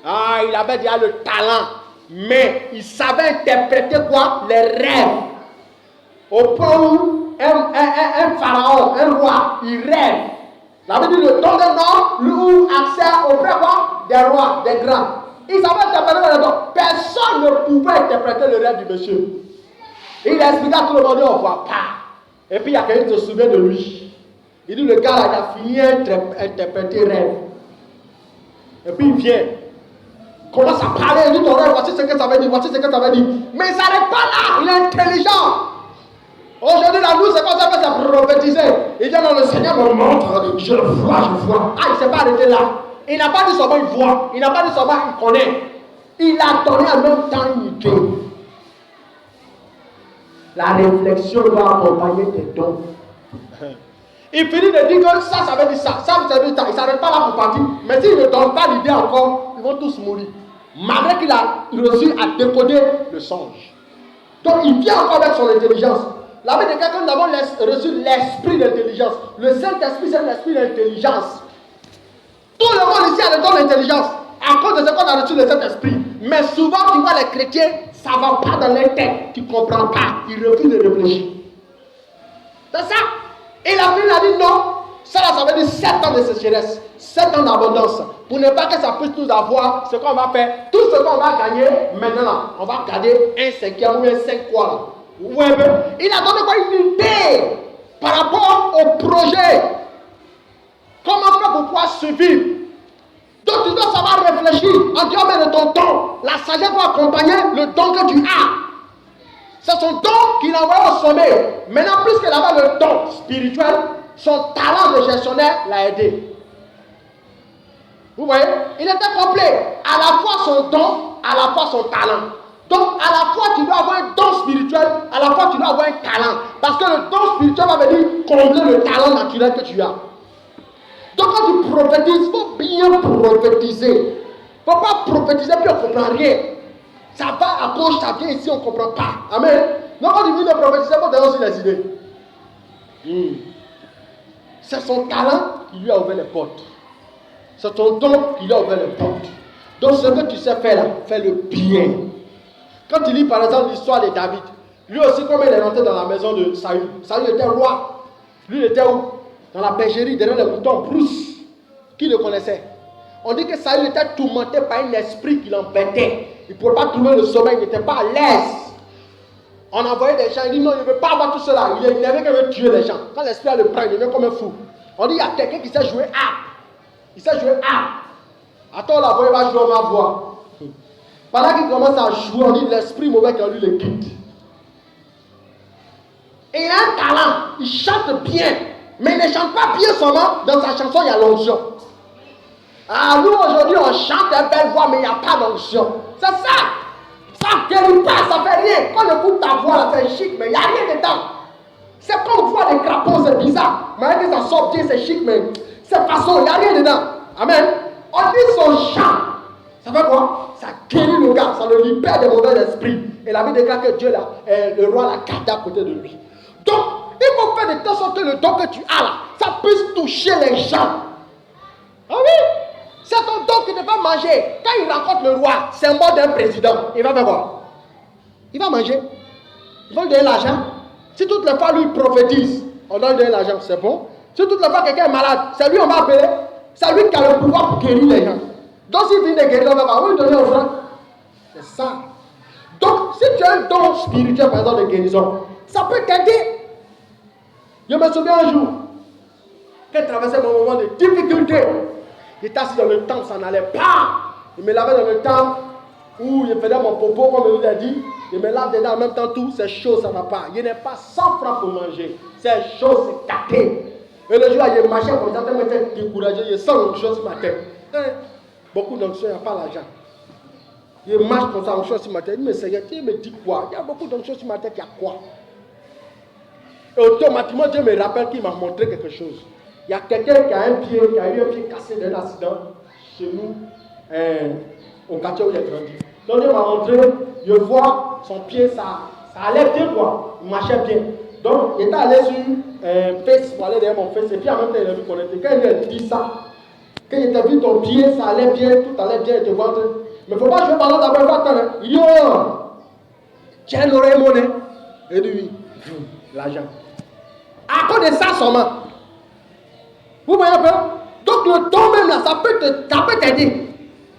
Ah, il avait déjà le talent, mais il savait interpréter quoi? Les rêves. Au point où un pharaon, un roi, il rêve. La Bible dit le don d'un homme lui ouvre accès auprès des rois, des grands. Il savait interpréter le don. Personne ne pouvait interpréter le rêve du monsieur. Et il a expliqué à tout le monde, on ne voit pas. Et puis il y a quelqu'un qui se souvient de lui. Il dit le gars là, il a fini d'interpréter le rêve. Et puis il vient. Commence à parler, il dit ton rêve, voici ce que ça veut dire, voici ce que ça veut dire. Mais il ne s'arrête pas là, il est intelligent. Aujourd'hui, la nous, c'est quoi ça fait, c'est prophétiser. Il dit non, le Seigneur me montre, je le vois, je vois. Ah, il ne s'est pas arrêté là. Il n'a pas dit seulement il voit, il n'a pas dit seulement il connaît. Il a donné en même temps une idée. La réflexion doit accompagner tes dons. Il finit de dire que ça veut dire ça, ça veut dire ça. Il ne s'arrête pas là pour partir. Mais s'il ne donne pas l'idée encore, ils vont tous mourir. Malgré qu'il a réussi à décoder le songe. Donc il vient encore avec son intelligence. La Bible dit que nous avons reçu l'esprit d'intelligence. Le Saint-Esprit, c'est l'esprit d'intelligence. Tout le monde ici a le don d'intelligence. À cause de ce qu'on a reçu le Saint-Esprit. Mais souvent, tu vois les chrétiens, ça ne va pas dans leur tête. Tu ne comprends pas. Ils refusent de réfléchir. C'est ça. Et la Bible a dit non. Ça veut dire 7 ans de sécheresse. 7 ans d'abondance. Pour ne pas que ça puisse nous avoir ce qu'on va faire. Tout ce qu'on va gagner, maintenant, là, on va garder un cinquième ou un 5 quoi là. Ouais, il a donné quoi une idée par rapport au projet. Comment faire pour pouvoir survivre? Donc tu dois savoir réfléchir en disant mais de ton don. La sagesse doit accompagner le don que tu as. C'est son don qu'il a envoyé au sommet. Maintenant, plus qu'il avait le don spirituel, son talent de gestionnaire l'a aidé. Vous voyez? Il était complet. À la fois son don, à la fois son talent. Donc, à la fois, tu dois avoir un don spirituel, à la fois, tu dois avoir un talent. Parce que le don spirituel va venir combler le talent naturel que tu as. Donc, quand tu prophétises, il faut bien prophétiser. Il ne faut pas prophétiser puis on ne comprend rien. Ça va à gauche, ça vient ici, on ne comprend pas. Amen. Donc, quand tu viens de prophétiser, il faut donner aussi les idées. C'est son talent qui lui a ouvert les portes. C'est ton don qui lui a ouvert les portes. Donc, ce que tu sais faire là, fais-le bien. Quand tu lis par exemple l'histoire de David, lui aussi, comme il est rentré dans la maison de Saül, Saül était roi. Lui, il était où? Dans la bergerie, derrière les moutons, brousse. Qui le connaissait? On dit que Saül était tourmenté par un esprit qui l'embêtait. Il ne pouvait pas trouver le sommeil, il n'était pas à l'aise. On envoyait des gens, il dit non, il ne veut pas avoir tout cela. Il est énervé qu'il veut tuer les gens. Quand l'esprit le prend, il devient comme un fou. On dit il y a quelqu'un qui sait jouer harpe. Il sait jouer harpe. Attends, la voix, il va jouer ma voix. Pendant qu'il commence à jouer, on dit l'esprit mauvais qui en lui le quitte. Et il a un talent, il chante bien, mais il ne chante pas bien seulement, dans sa chanson il y a l'onction. Ah, nous aujourd'hui on chante une belle voix, mais il n'y a pas d'onction. C'est ça. Ça ne guérit pas, ça ne fait rien. Quand on écoute ta voix là, c'est chic, mais il n'y a rien dedans. C'est comme on voit les crapauds, c'est bizarre. Mais que ça sort bien, c'est chic, mais c'est façon, il n'y a rien dedans. Amen. On dit son chant. Ça fait quoi? Ça guérit le gars, ça le libère des mauvais esprits. Et la Bible déclare que Dieu, le roi l'a gardé à côté de lui. Donc, il faut faire de telle sorte que le don que tu as là, ça puisse toucher les gens. Ah oui? C'est ton don qui ne va manger. Quand il rencontre le roi, symbole d'un président, il va faire quoi? Il va manger. Il va lui donner l'argent. Si toutes les fois lui prophétise, on doit lui donner l'argent, c'est bon. Si toutes les fois quelqu'un est malade, c'est lui on va appeler. C'est lui qui a le pouvoir pour guérir les gens. Donc s'il vient de guérir, on va lui donner aux gens. C'est ça. Donc si tu as un don spirituel par exemple de guérison, ça peut t'aider. Je me souviens un jour, qu'elle traversait mon moment de difficulté. J'étais assis dans le temple, ça n'allait pas. Je me lavais dans le temple où je faisais mon popo, comme je vous ai dit. Je me lave dedans en même temps, tout, c'est chaud, ça ne va pas. Je n'ai pas 100 francs pour manger. C'est chaud, c'est gâté. Et le jour, je marchais comme ça, je m'étais découragé, je sens l'onction sur ma tête. Beaucoup d'onction, il n'y a pas l'argent. Je marche comme ça, onction sur ma tête. Il me Seigneur, tu me dis quoi? Il y a beaucoup d'onction sur ma tête, il y a quoi? Et automatiquement, Dieu me rappelle qu'il m'a montré quelque chose. Il y a quelqu'un qui a un pied, qui a eu un pied cassé d'un accident chez nous, au quartier où il a grandi. Donc Dieu m'a montré, je vois son pied, ça allait bien quoi, il marchait bien. Donc il était allé sur Face pour aller derrière mon Face, et puis en même temps il a vu qu'on était. Quand il a dit ça, quand il t'a vu ton pied, ça allait bien, tout allait bien, il te voit. Mais il ne faut pas jouer par là d'abord, il faut attendre. Il dit, oh, tiens l'oreille monnaie. Et lui, l'argent. À cause de ça seulement. Vous voyez un peu? Donc le don même là, ça peut t'aider.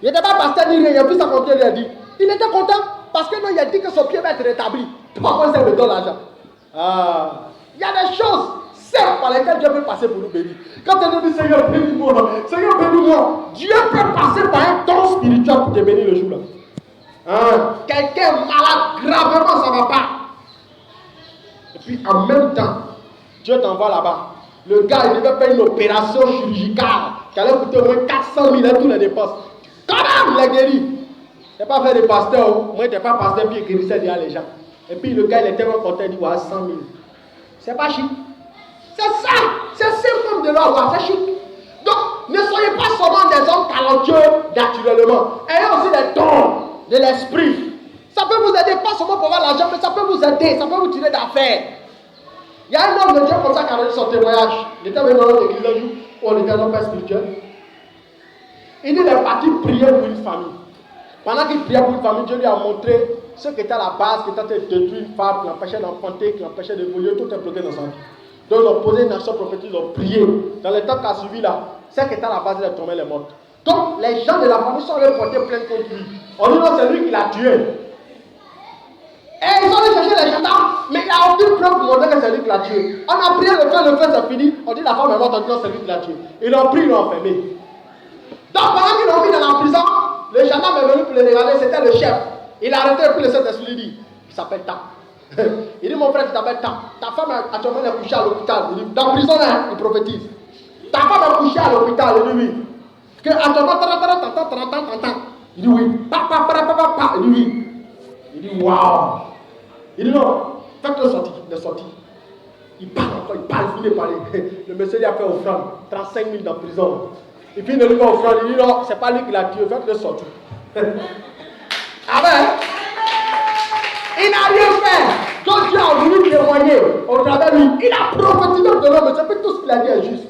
Il n'était pas pasteur ni rien, il a vu ça quand il a dit. Il était content parce que non, il a dit que son pied va être rétabli. Pourquoi ça me donne l'argent? Il y a des choses, certes, par lesquelles Dieu peut passer pour nous bénir. Quand tu dis Seigneur, bénis-moi, Seigneur, bénis-moi, Dieu peut passer par un don spirituel pour te bénir le jour là. Quelqu'un est malade, gravement, ça ne va pas. Et puis en même temps, Dieu t'envoie là-bas. Le gars, il devait faire une opération chirurgicale qui allait coûter au moins 400 000 à tous les dépenses. Quand même, il a guéri. Je n'ai pas fait de pasteur. Moi, je n'étais pas pasteur, puis il guérissait déjà les gens. Et puis le gars, il était tellement content, il dit, voilà, 100 000. C'est pas chic. C'est ça. C'est simple de l'or, c'est chic. Donc, ne soyez pas seulement des hommes talentueux naturellement. Ayez aussi des dons de l'esprit. Ça peut vous aider, pas seulement pour avoir l'argent, mais ça peut vous aider, ça peut vous tirer d'affaires. Il y a un homme de Dieu comme ça qui a donné son témoignage. Il était venu dans notre église un jour où on était dans le père spirituel. Il dit qu'il est parti prier pour une famille. Pendant qu'il priait pour une famille, Dieu lui a montré ce qui était à la base, qui était de détruire une femme, qui l'empêchait d'enfanter, qui l'empêchait d'évoluer, tout est bloqué dans sa vie. Donc ils ont posé une action prophétique, ils ont prié. Dans le temps qui a suivi là, ce qui était à la base, il est tombé, elle est morte. Donc les gens de la famille sont allés porter plainte contre lui. On dit non, c'est lui qui l'a tué. Et ils sont allés chercher les gendarmes, mais il n'y a aucune preuve pour montrer que c'est lui qui l'a tué. On a prié le feu c'est fini. On dit la femme est morte, on dit non, c'est lui qui l'a tué. Ils l'ont pris, ils l'ont enfermé. Donc pendant qu'ils l'ont mis dans la prison, le gendarme est venu pour le regarder, c'était le chef. Il a arrêté et puis le Saint-Esprit lui dit, il s'appelle Tam. Il dit mon frère, tu t'appelles Tam. Ta femme actuellement est couchée à l'hôpital. Il dit, dans la prison, hein, il prophétise. Ta femme est couchée à l'hôpital. Il dit oui. Que actuellement, il dit oui. Il dit oui. Il dit waouh. Il dit non, faites-le sortir. Il est sorti. Il parle encore, il parle, il finit de parler. Le monsieur lui a fait offrande, 35 000 dans la prison. Et puis il ne lui fait offrande, il dit non, c'est pas lui qui l'a tué, faites-le sortir. Amen. Il n'a rien fait. Donc Dieu a voulu témoigner au travers de lui. Il a prophétisé de l'homme, c'est que tout ce qu'il a dit est juste.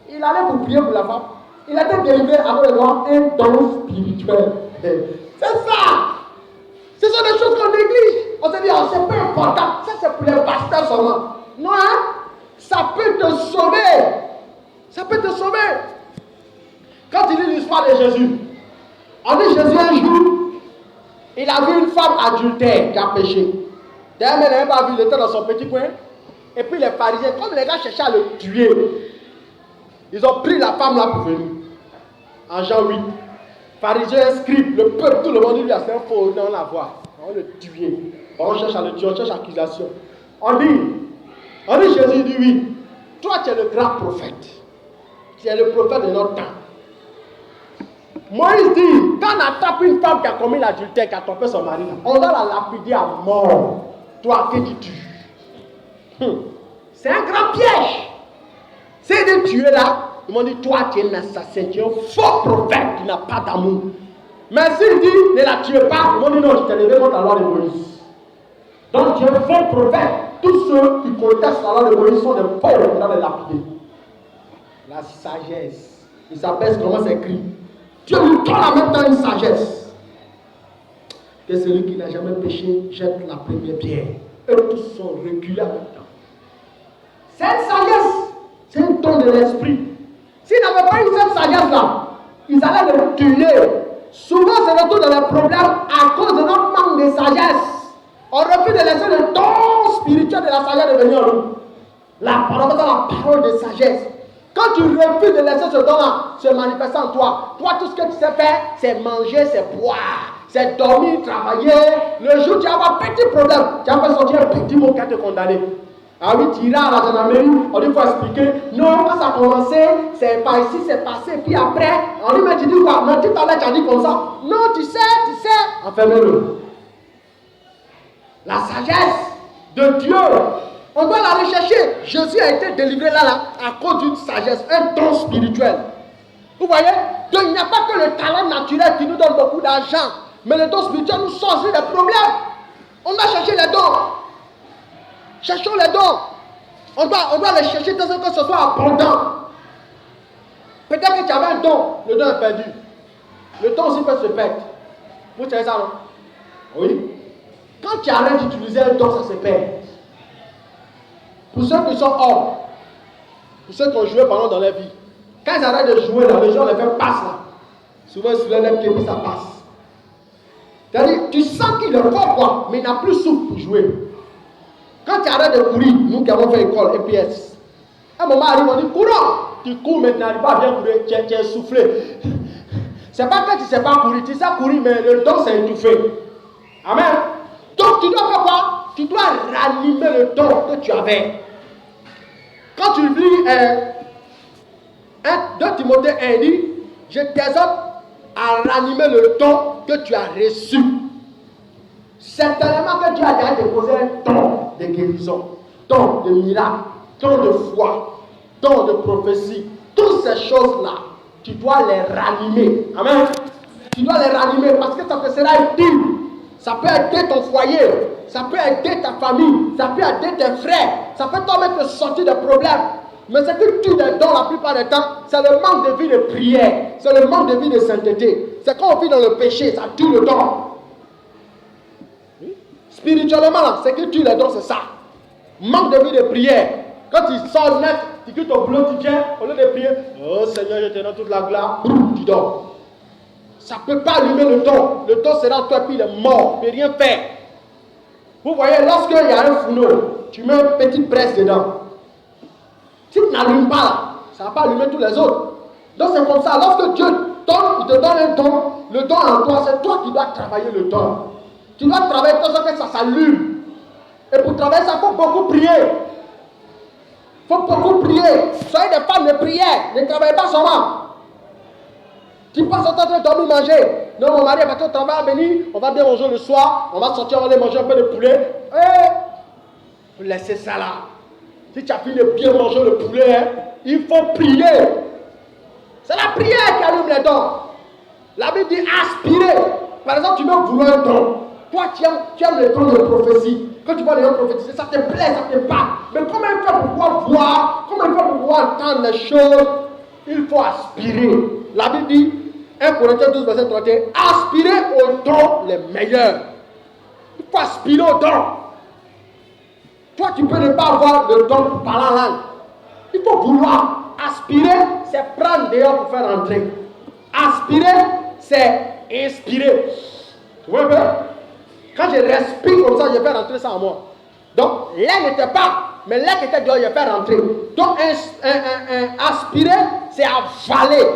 Il allait pour prier pour la femme. Il a été délivré avec le droit un don spirituel. C'est ça. Ce sont des choses qu'on néglige. On se dit, oh, c'est pas important. Ça, c'est pour les pasteurs seulement. Non, hein? Ça peut te sauver. Ça peut te sauver. Quand il lit l'histoire de Jésus, on dit Jésus un jour, il a vu une femme adultère qui a péché. D'ailleurs, il n'avait pas vu, il était dans son petit coin. Et puis les pharisiens, comme les gars cherchaient à le tuer, ils ont pris la femme là pour venir. En Jean 8. Pharisiens, scribes, le peuple, tout le monde lui a fait un faux dans la voix. On va le tuer. On cherche à le tuer, on cherche accusation. On dit Jésus dit oui. Toi, tu es le grand prophète. Tu es le prophète de notre temps. Moïse dit, quand on attrape une femme qui a commis l'adultère, qui a trompé son mari, on doit la lapider à mort. Toi, que dis-tu? C'est un grand piège. C'est de tuer là. Ils m'ont dit, toi, tu es un assassin, tu es un faux prophète, tu n'as pas d'amour. Mais s'il dit, ne la tuez pas, ils m'ont dit, non, je t'ai levé contre la loi de Moïse. Donc, tu es un faux prophète. Tous ceux qui contestent la loi de Moïse sont des pauvres qui doivent les lapider. La sagesse. Il s'appelle comment c'est écrit. Dieu lui donne en même temps une sagesse. Que celui qui n'a jamais péché jette la première pierre. Eux tous sont reculés en même temps. C'est une sagesse. C'est un don de l'esprit. S'ils n'avaient pas eu cette sagesse-là, ils allaient le tuer. Souvent, c'est retour dans les problèmes à cause de notre manque de sagesse. On refuse de laisser le don spirituel de la sagesse de venir en nous. La apparemment dans la parole de sagesse. Quand tu refuses de laisser ce don-là se manifester en toi, tout ce que tu sais faire, c'est manger, c'est boire, c'est dormir, travailler. Le jour où tu vas avoir un petit problème, tu vas faire sortir un petit mot qui va te condamner. Ah oui, tu iras à la gendarmerie, on lui faut expliquer. Non, quand ça a commencé, c'est par ici, c'est passé, puis après, on lui met, tu dis quoi? Non, tout à l'heure, tu as dit comme ça. Non, tu sais, enfermez-le. La sagesse de Dieu, on doit la rechercher. Jésus a été délivré là à cause d'une sagesse, un don spirituel. Vous voyez? Donc il n'y a pas que le talent naturel qui nous donne beaucoup d'argent, mais le don spirituel nous sort des problèmes. On doit chercher les dons. Cherchons les dons. On doit les chercher de sorte que ce soit abondant. Peut-être que tu avais un don, le don est perdu. Le don aussi peut se perdre. Vous savez ça, non? Oui. Quand tu arrêtes d'utiliser un don, ça se perd. Pour ceux qui sont hommes, pour ceux qui ont joué pendant dans leur vie, quand ils arrêtent de jouer, là, les gens les font passe là. Souvent, ils se lèvent et puis ça passe. C'est-à-dire, tu sens qu'il est fort, quoi, mais il n'a plus souffle pour jouer. Quand tu arrêtes de courir, nous qui avons fait école, EPS, un moment arrive, on dit courons. Tu cours, mais tu n'arrives pas à bien courir, tu es essoufflé. C'est pas que tu ne sais pas courir, tu sais courir, mais le don s'est étouffé. Amen. Donc tu dois faire quoi? Tu dois ranimer le don que tu avais. Quand tu lis 2 Timothée 1, il dit, je t'exhorte à ranimer le don que tu as reçu. Certainement que Dieu a déjà déposé un don de guérison, don de miracle, don de foi, don de prophétie. Toutes ces choses-là, tu dois les ranimer. Amen. Tu dois les ranimer parce que ça te sera utile. Ça peut aider ton foyer, ça peut aider ta famille, ça peut aider tes frères, ça peut t'en te sortir de problèmes. Mais ce que tu les donnes la plupart du temps, c'est le manque de vie de prière, c'est le manque de vie de sainteté. C'est quand on vit dans le péché, ça tue le don. Spirituellement, ce que tu les donnes, c'est ça. Manque de vie de prière. Quand tu sors net, tu quittes ton boulot, tu viens, au lieu de prier, oh Seigneur, je te donne toute la gloire, tu dors. Ça ne peut pas allumer le don. Le don sera en toi, puis il est mort. Il ne peut rien faire. Vous voyez, lorsqu'il y a un fourneau, tu mets une petite presse dedans. Si tu n'allumes pas là, ça ne va pas allumer tous les autres. Donc c'est comme ça. Lorsque Dieu il te donne un don, le don en toi, c'est toi qui dois travailler le don. Tu dois travailler de sorte que ça s'allume. Et pour travailler ça, il faut beaucoup prier. Il faut beaucoup prier. Soyez des femmes de prière. Ne travaillez pas seulement. Tu passes ton temps de dormir, manger. Non, mon mari va au travail, venir, on va bien manger le soir, on va sortir, on va aller manger un peu de poulet. Vous laissez ça là. Si tu as fini de bien manger le poulet, hein, il faut prier. C'est la prière qui allume les dons. La Bible dit aspirer. Par exemple, tu veux vouloir un don. Toi, tu aimes le don de prophétie. Quand tu vois les gens prophétiser, ça te plaît, ça te parle. Mais comment il fait pour pouvoir voir, comment il fait pour pouvoir entendre les choses? Il faut aspirer. La Bible dit, 1 Corinthiens 12, verset 31, aspirez aux dons les meilleurs. Il faut aspirer aux dons. Toi, tu peux ne pas avoir le don pour parler en langue. Il faut vouloir. Aspirer, c'est prendre dehors pour faire entrer. Aspirer, c'est inspirer. Tu vois un peu? Quand je respire comme ça, je fais rentrer ça en moi. Donc, l'air n'était pas, mais l'air qui était dehors, je fais rentrer. Donc, aspirer, c'est avaler.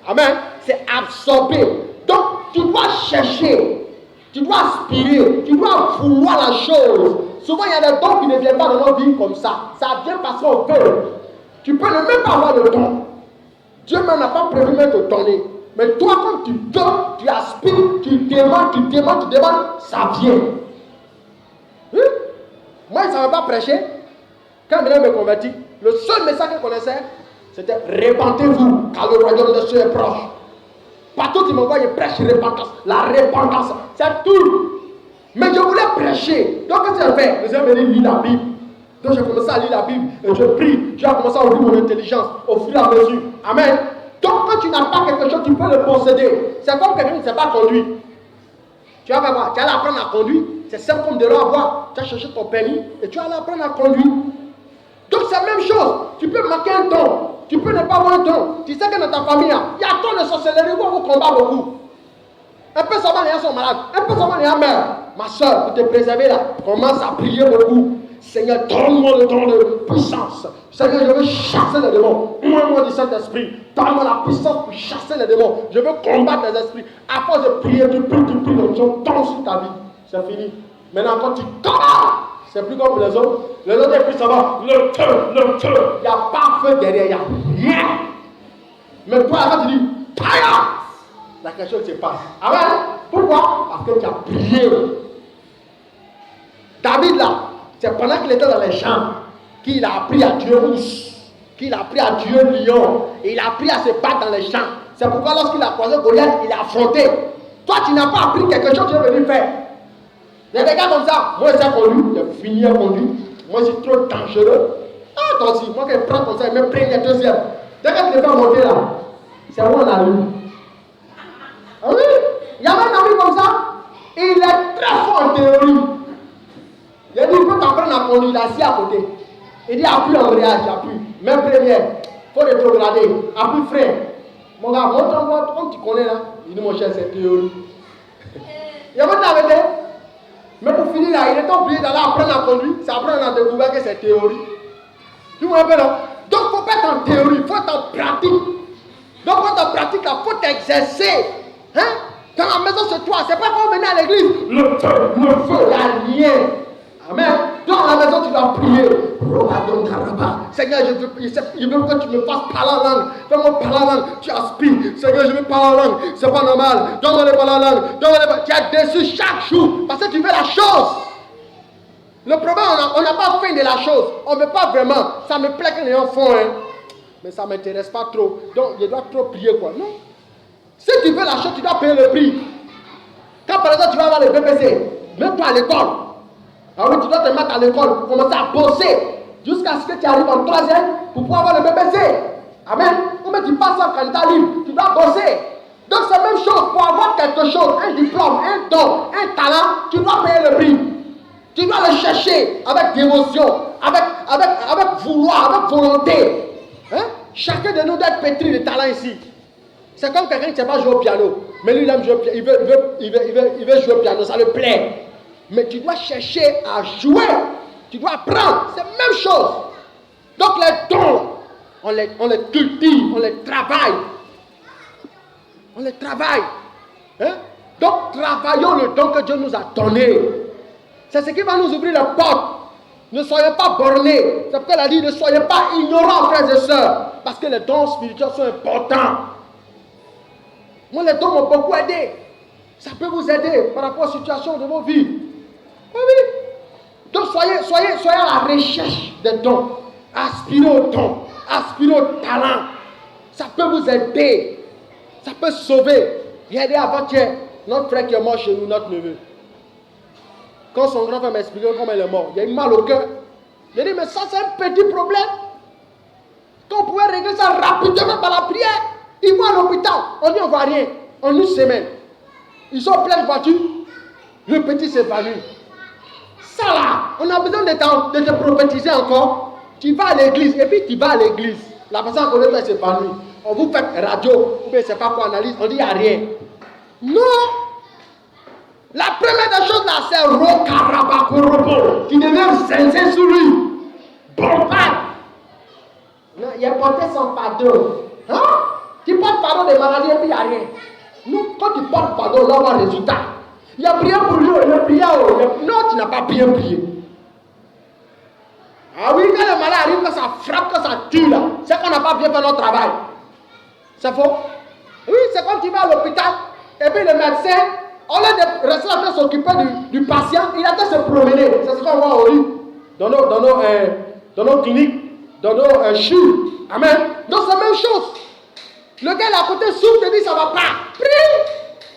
Amen. C'est absorber. Donc, tu dois chercher. Tu dois aspirer. Tu dois vouloir la chose. Souvent, il y a des dons qui ne viennent pas dans nos vies comme ça. Ça vient parce qu'on veut. Tu peux ne même pas avoir le don. Dieu même n'a pas prévu même te donner. Mais toi, comme tu veux, tu aspires, tu demandes, ça vient. Oui? Moi, je ne savais pas prêcher. Quand je me convertis, le seul message que je connaissais, c'était répentez-vous, car le royaume de Dieu est proche. Partout où il m'envoie, il prêche repentance. La repentance, c'est tout. Mais je voulais prêcher. Donc, qu'est-ce que j'ai fait? Je suis venu lire la Bible. Donc, j'ai commencé à lire la Bible et je prie. J'ai commencé à ouvrir mon intelligence au fur et à mesure. Amen. Donc, quand tu n'as pas quelque chose, tu peux le posséder. C'est comme quelqu'un qui ne sait pas conduire. Tu vas voir, tu vas apprendre à conduire. C'est simple comme de l'eau à boire. Tu as cherché ton permis et tu vas apprendre à conduire. Donc, c'est la même chose. Tu peux manquer un don. Tu peux ne pas avoir un don. Tu sais que dans ta famille, il y a trop de sorcellerie. Vous combattez beaucoup. Un peu seulement les gens sont malades. Un peu seulement les gens meurent. Ma soeur, pour te préserver là, commence à prier beaucoup. Seigneur, donne-moi le don de puissance. Seigneur, je veux chasser les démons. Moi du Saint-Esprit, donne-moi la puissance pour chasser les démons. Je veux combattre les esprits. À force de prier, tu pries, l'onction tombe sur ta vie. C'est fini. Maintenant, quand tu combats, c'est plus comme les autres. Les autres esprits, ça va. Le feu. Il n'y a pas feu derrière, il n'y a rien. Mais toi, quand tu dis, fire, la quelque chose se passe. Amen. Pourquoi? Parce que tu as prié. David là, c'est pendant qu'il était dans les champs qu'il a appris à tuer ours, qu'il a appris à tuer lion, et il a appris à se battre dans les champs. C'est pourquoi lorsqu'il a croisé Goliath, il a affronté. Toi, tu n'as pas appris quelque chose que tu es venu faire. Il y a des gars comme ça. Moi, j'ai conduit, j'ai fini à conduire. Moi, je suis trop dangereux. Ah, toi aussi, moi, quand je prends comme ça, il me prend le deuxième. Dès que tu le fais monter là, c'est où on a lu. Ah oui, il y avait un ami comme ça, et il est très fort en théorie. Il a dit, il faut t'apprendre à conduire, il est assis à côté. Il dit, appuie embrayage, appuie. Même première, il faut rétrograder, appuie frein. Mon gars, montre-moi, comme tu connais là. Il dit, mon cher, c'est théorie. Il y a pas d'arrêté. Mais pour finir là, il est obligé d'aller apprendre à conduire, c'est apprendre à découvrir que c'est théorie. Tu vois un peu là? Donc, il ne faut pas être en théorie, il faut être en pratique. Donc, quand tu pratiques, il faut t'exercer. Hein? Dans la maison, c'est toi. C'est pas quand on venait à l'église. Le feu, il n'y a rien. Amen. Dans la maison, tu dois prier. Seigneur, je veux que tu me fasses parler en langue. Fais-moi parler en langue. Tu aspires. Seigneur, je veux parler en langue. C'est pas normal. Donne-moi les parler en langue. Tu es déçu chaque jour parce que tu fais la chose. Le problème, on n'a pas faim de la chose. On ne veut pas vraiment. Ça me plaît que les gens font. Hein. Mais ça ne m'intéresse pas trop. Donc, je dois trop prier quoi. Non. Si tu veux la chose, tu dois payer le prix. Quand par exemple, tu vas avoir le BPC, mets-toi à l'école. Ah oui, tu dois te mettre à l'école pour commencer à bosser jusqu'à ce que tu arrives en troisième pour pouvoir avoir le BPC. Amen. Ou bien tu passes en candidat libre, tu dois bosser. Donc c'est la même chose. Pour avoir quelque chose, un diplôme, un don, un talent, tu dois payer le prix. Tu dois le chercher avec dévotion, avec vouloir, avec volonté. Hein? Chacun de nous doit être pétri de talent ici. C'est comme quelqu'un qui ne sait pas jouer au piano. Mais lui, il aime jouer au piano. Il veut jouer au piano, ça le plaît. Mais tu dois chercher à jouer. Tu dois apprendre. C'est la même chose. Donc les dons, on les cultive, on les travaille. On les travaille. Hein? Donc travaillons le don que Dieu nous a donné. C'est ce qui va nous ouvrir les portes. Ne soyez pas bornés. C'est pourquoi elle a dit, ne soyez pas ignorants, frères et sœurs. Parce que les dons spirituels sont importants. Moi, les dons m'ont beaucoup aidé. Ça peut vous aider par rapport aux situations de vos vies. Oui. Donc, soyez à la recherche des dons. Aspirez aux dons. Aspirez au talent. Ça peut vous aider. Ça peut sauver. Regardez avant-hier, notre frère qui est mort chez nous, notre neveu. Quand son grand frère m'expliquait comment il est mort, il a eu mal au cœur. Il a dit, mais ça, c'est un petit problème. Qu'on pouvait régler ça rapidement par la prière. Ils vont à l'hôpital, on dit on ne voit rien. En une semaine, ils sont plein de voitures. Le petit s'évanouit. Ça là, on a besoin de te prophétiser encore. Tu vas à l'église, et puis tu vas à l'église. La personne à côté de toi s'évanouit. On vous fait radio, ou bien c'est pas quoi analyse, on dit il n'y a rien. Non! La première des choses là, c'est Rokarabakorobo. Tu deviens zinzin sur lui. Bombard. Non, il a porté son fardeau. Hein? Tu portes pardon des maladies et puis il n'y a rien. Non, quand tu portes pardon, là on a un résultat. Il a prié pour lui, il a prié. Non, tu n'as pas bien prié. Ah oui, quand le malade arrive, quand ça frappe, quand ça tue là, c'est qu'on n'a pas bien fait notre travail. C'est faux? Oui, c'est comme tu vas à l'hôpital et puis le médecin, au lieu de rester en train de s'occuper du patient, il a train de se promener. C'est ce qu'on voit au lit. Dans nos cliniques, dans nos CHU. Amen. Donc c'est la même chose. Le gars là à côté souffre, te dit ça ne va pas. Prie.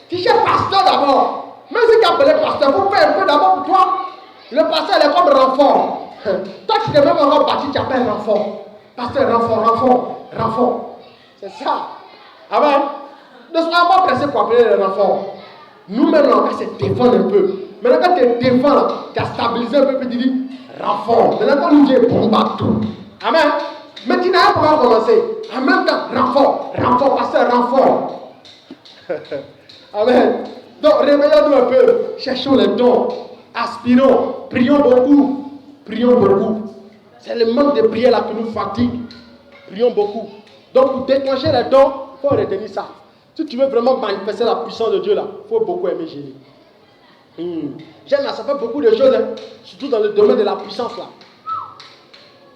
Tu cherches pasteur d'abord. Même si tu as appelé pasteur, il faut faire un peu d'abord pour toi. Le pasteur il est comme renfort. Toi tu ne t'es même pas encore bâti, tu appelles renfort. Pasteur, renfort. C'est ça. Amen. Ne soyons pas pressés pour appeler les renforts. Nous-mêmes, on va se défendre un peu. Maintenant, quand tu te défends, tu as stabilisé un peu, puis tu dis renfort. Maintenant, quand nous disons bombarde tout. Amen. Mais tu n'as pas commencé. En même temps, renfort, pasteur, renfort. Amen. Donc, réveillons-nous un peu. Cherchons les dons. Aspirons. Prions beaucoup. Prions beaucoup. C'est le manque de prière là qui nous fatigue. Prions beaucoup. Donc, pour déclencher les dons, il faut retenir ça. Si tu veux vraiment manifester la puissance de Dieu là, il faut beaucoup aimer Jésus. J'aime là, ça fait beaucoup de choses, hein, surtout dans le domaine de la puissance là.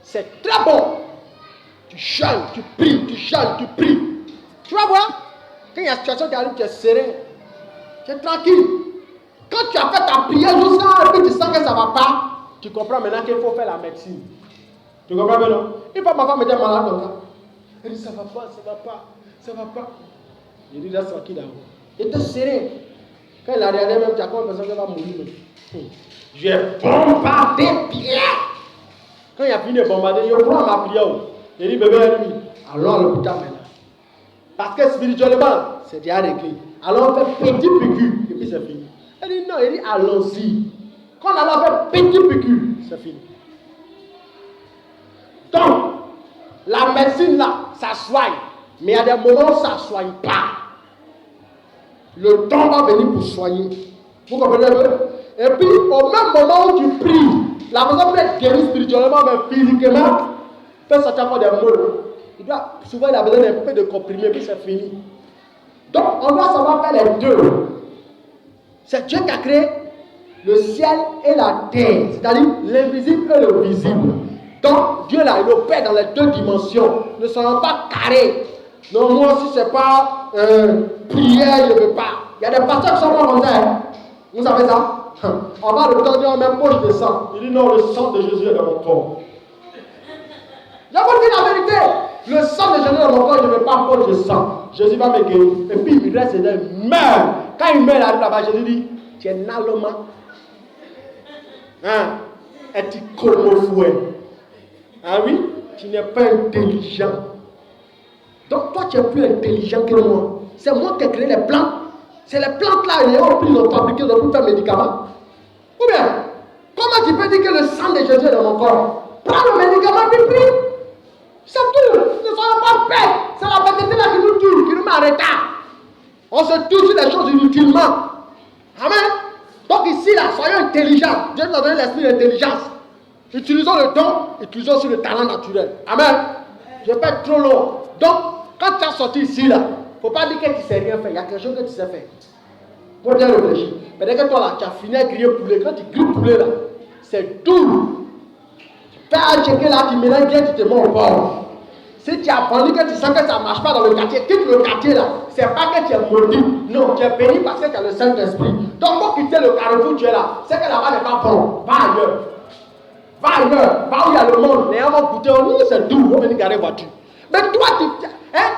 C'est très bon. Tu jeûnes, tu pries, tu jeûnes, tu pries. Tu vas voir, quand il y a une situation qui arrive, tu es serein, tu es tranquille. Quand tu as fait ta prière jusqu'à et puis tu sens que ça ne va pas, tu comprends maintenant qu'il faut faire la médecine. Tu comprends maintenant? Une fois ma femme était malade comme ça. Elle dit ça ne va pas, ça ne va pas, ça ne va pas. Je dis là, c'est tranquille d'abord. Il était serein. Quand il a regardé même, tu as comme l'impression qu'elle va mourir. J'ai bombardé Pierre. Quand il a fini de bombarder, je prends ma prière. Je dis bébé, allons à l'hôpital maintenant. Parce que spirituellement, c'est déjà réglé. Alors on fait petit piqûre et puis c'est fini. Elle dit non, il dit allons-y. Quand on a fait petit piqûre, c'est fini. Donc, la médecine là, ça soigne. Mais il y a des moments où ça ne soigne pas. Le temps va venir pour soigner. Vous comprenez un peu? Et puis, au même moment où tu pries, la personne peut être guérie spirituellement, mais physiquement, peut sortir encore des mots. Souvent, il a besoin d'un peu de comprimé, puis c'est fini. Donc, on doit savoir faire les deux. C'est Dieu qui a créé le ciel et la terre, c'est-à-dire l'invisible et le visible. Donc, Dieu là, il opère dans les deux dimensions. Ne soyons pas carrés. Non, moi, si ce n'est pas prière, je ne veux pas. Il y a des pasteurs qui sont pas comme ça. Hein? Vous savez ça? On va le temps, on met poche de sang. Il dit non, le sang de Jésus est dans mon corps. Je vous dis la vérité. Le sang de Jésus est dans mon corps, je ne veux pas poche de sang. Jésus va me guérir. Et puis il reste et il meurt. Quand il meurt, il arrive là-bas, Jésus dit, tu es nallement. Hein? Et tu comme fouet. Ah oui? Tu n'es pas intelligent. Donc toi, tu es plus intelligent que moi. C'est moi qui ai créé les plantes. C'est les plantes là, ils ont pris, ils ont fabriqué, ils ont pu faire médicaments. Ou bien, comment tu peux dire que le sang de Jésus est dans mon corps? Prends le médicament et prie. C'est tout. Ne soyons pas bêtes. C'est la bêteté là qui nous tue, qui nous met en retard. On se tue sur des choses inutilement. Amen. Donc ici là, soyons intelligents. Dieu nous a donné l'esprit d'intelligence. Utilisons le don, utilisons aussi le talent naturel. Amen. Je vais pas être trop long. Donc, quand tu as sorti ici là, il ne faut pas dire que tu ne sais rien faire. Il y a quelque chose que tu sais faire. Il faut bien réfléchir. Mais dès que toi là, tu as fini à griller poulet, quand tu grilles poulet là, c'est doux. Tu peux checker là, tu mélanges bien, tu te mets au bord. Si tu as vendu que tu sens que ça ne marche pas dans le quartier, quitte le quartier là, ce n'est pas que tu es maudit. Non, tu es béni parce que tu as le Saint-Esprit. Donc, pour quitter le carrefour, tu es là. C'est que là-bas n'est pas bon. Va ailleurs. Va ailleurs. Va où il y a le monde. Les gens vont goûter. Oh, c'est doux. On va venir garer voiture. Mais toi,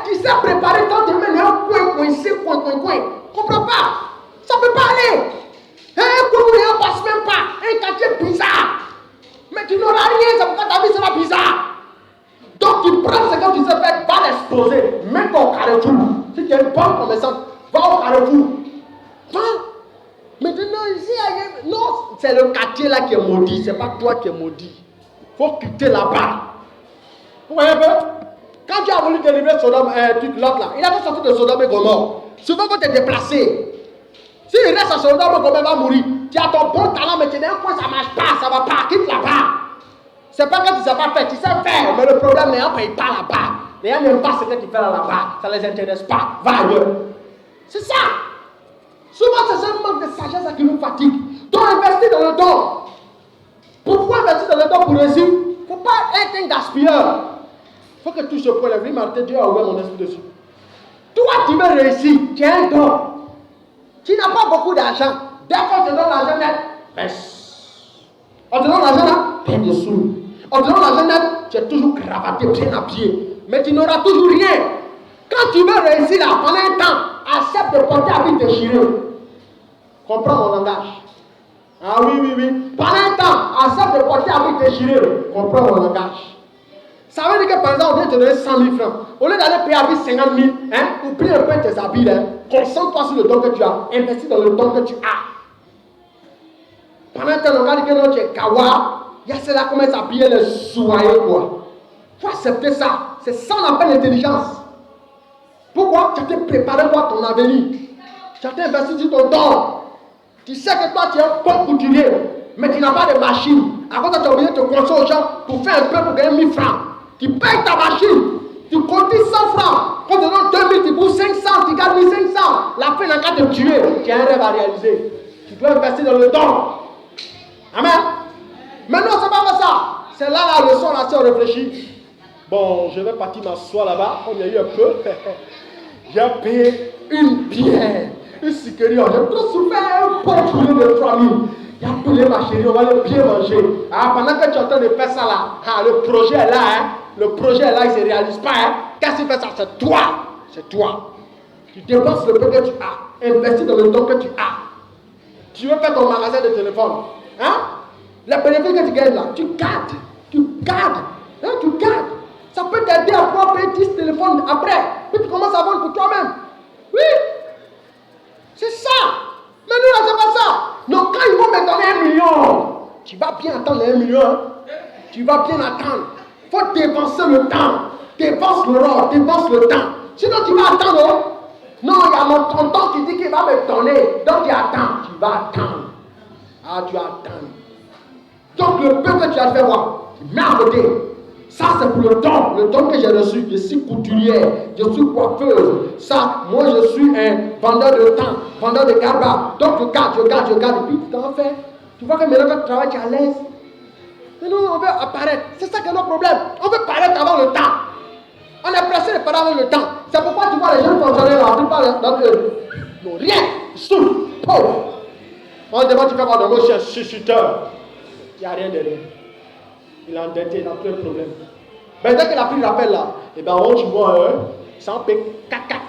tu sais préparer quand tu mets un coin coincé, coin. Comprends pas? Ça ne peut pas aller. Un coin où il ne passe même pas. Un quartier bizarre. Mais tu n'auras rien, c'est pourquoi ta vie sera bizarre. Donc tu prends ce que tu sais faire, va l'exposer. Mets ton carrefour. Si tu es une bonne commerçante, va au carrefour. Va. Maintenant, ici, non, c'est le quartier là qui est maudit, c'est pas toi qui es maudit. Il faut quitter là-bas. Vous voyez un peu? Quand tu as voulu délivrer Sodome, l'autre là, il avait sorti de Sodome et Gomorrhe. Souvent quand tu es déplacé, s'il reste à Sodome et Gomorrhe, il va mourir. Tu as ton bon talent, mais tu es dans un coin, ça ne marche pas, ça ne va pas, quitte là-bas. C'est pas que tu ne sais pas faire, tu sais faire, mais le problème, les gens ne payent pas là-bas. Les gens n'aiment pas ce que tu fais là-bas, ça ne les intéresse pas, va ailleurs. C'est ça. Souvent, c'est ce manque de sagesse qui nous fatigue. Donc, investir dans le don. Pourquoi investir dans le don pour réussir? Il ne faut pas être un gaspilleur. Il faut que tu se prennes la vie, Martin, Dieu a ouvert mon esprit dessus. Toi, tu veux réussir, tu as un don. Tu n'as pas beaucoup d'argent. Dès qu'on te donne l'argent net, baisse. On te donne l'argent là, plein de sous. On te donne l'argent net, tu es toujours cravaté, bien habillé. Mais tu n'auras toujours rien. Quand tu veux réussir là, pendant un temps, accepte de porter habit déchiré. Comprends mon langage? Ah oui. Pendant un temps, accepte de porter habit déchiré. Comprends mon langage? Ça veut dire que par exemple, on vient te donner 100 000 francs. Au lieu d'aller payer habit 50 000, oublie un peu tes habits. Concentre-toi sur le don que tu as. Investis dans le don que tu as. Pendant un temps, on va dire que non, tu es kawa. Il y a cela comment s'habiller les soyeux quoi. Il faut accepter ça. C'est ça qu'on appelle l'intelligence. Pourquoi? Tu t'es préparé pour ton avenir. Tu t'es investi sur ton don. Tu sais que toi tu es un bon couturier, mais tu n'as pas de machine. À cause de tu as oublié de te conseiller aux gens pour faire un peu pour gagner 1000 francs. Tu payes ta machine. Tu cotises 100 francs. Quand tu donnes 2000, tu bourses 500, tu gagnes 1500. La fin n'a qu'à te tuer. Tu as un rêve à réaliser. Tu dois investir dans le don. Amen. Mais non, c'est pas comme ça. C'est là la leçon, là, si on réfléchit. Bon, je vais partir m'asseoir là-bas, comme il y a eu un peu. J'ai payé une bière, une supérieure. J'ai tout souffert un pot poulet de 3000. Il a appelé ma chérie, on va le bien manger. Ah, pendant que tu es en train de faire ça là, ah, le projet est là, hein. Le projet est là, il ne se réalise pas. Hein. Qu'est-ce qui fait ça? C'est toi. C'est toi. Tu dépenses le peu que tu as. Investis dans le temps que tu as. Tu veux faire ton magasin de téléphone. Hein? Les bénéfices que tu gagnes là, tu gardes. Tu gardes. Hein? Tu gardes. Ça peut t'aider à pouvoir payer 10 téléphones après. Puis tu commences à vendre pour toi-même. Oui. C'est ça. Mais nous, là, c'est pas ça. Donc, quand ils vont me donner 1 million, tu vas bien attendre les 1 million. Hein? Tu vas bien attendre. Il faut dépenser le temps. Dépense l'or, dépense le temps. Sinon, tu vas attendre. Hein? Non, il y a mon tonton qui dit qu'il va me donner. Donc, tu attends. Tu vas attendre. Ah, tu vas attendre. Donc, le peu que tu as fait voir, tu mets à côté. Ça, c'est pour le don que j'ai reçu. Je suis couturière, je suis coiffeuse. Ça, moi, je suis un vendeur de temps, vendeur de garba. Donc, je garde. Et puis, tu t'en fais. Tu vois que maintenant, quand tu travailles, tu es à l'aise. Mais nous, on veut apparaître. C'est ça qui est notre problème. On veut paraître avant le temps. On est pressé de paraître avant le temps. C'est pourquoi tu vois les jeunes fonctionnaires, la plupart d'entre eux n'ont rien. Sous, pauvre. On demande, tu fais quoi de moi, je suis un susciteur. Il n'y a rien derrière. Il est endetté, il a plein de problèmes. Ben, dès que la pris l'appel là, et ben, tu vois, sans payer caca,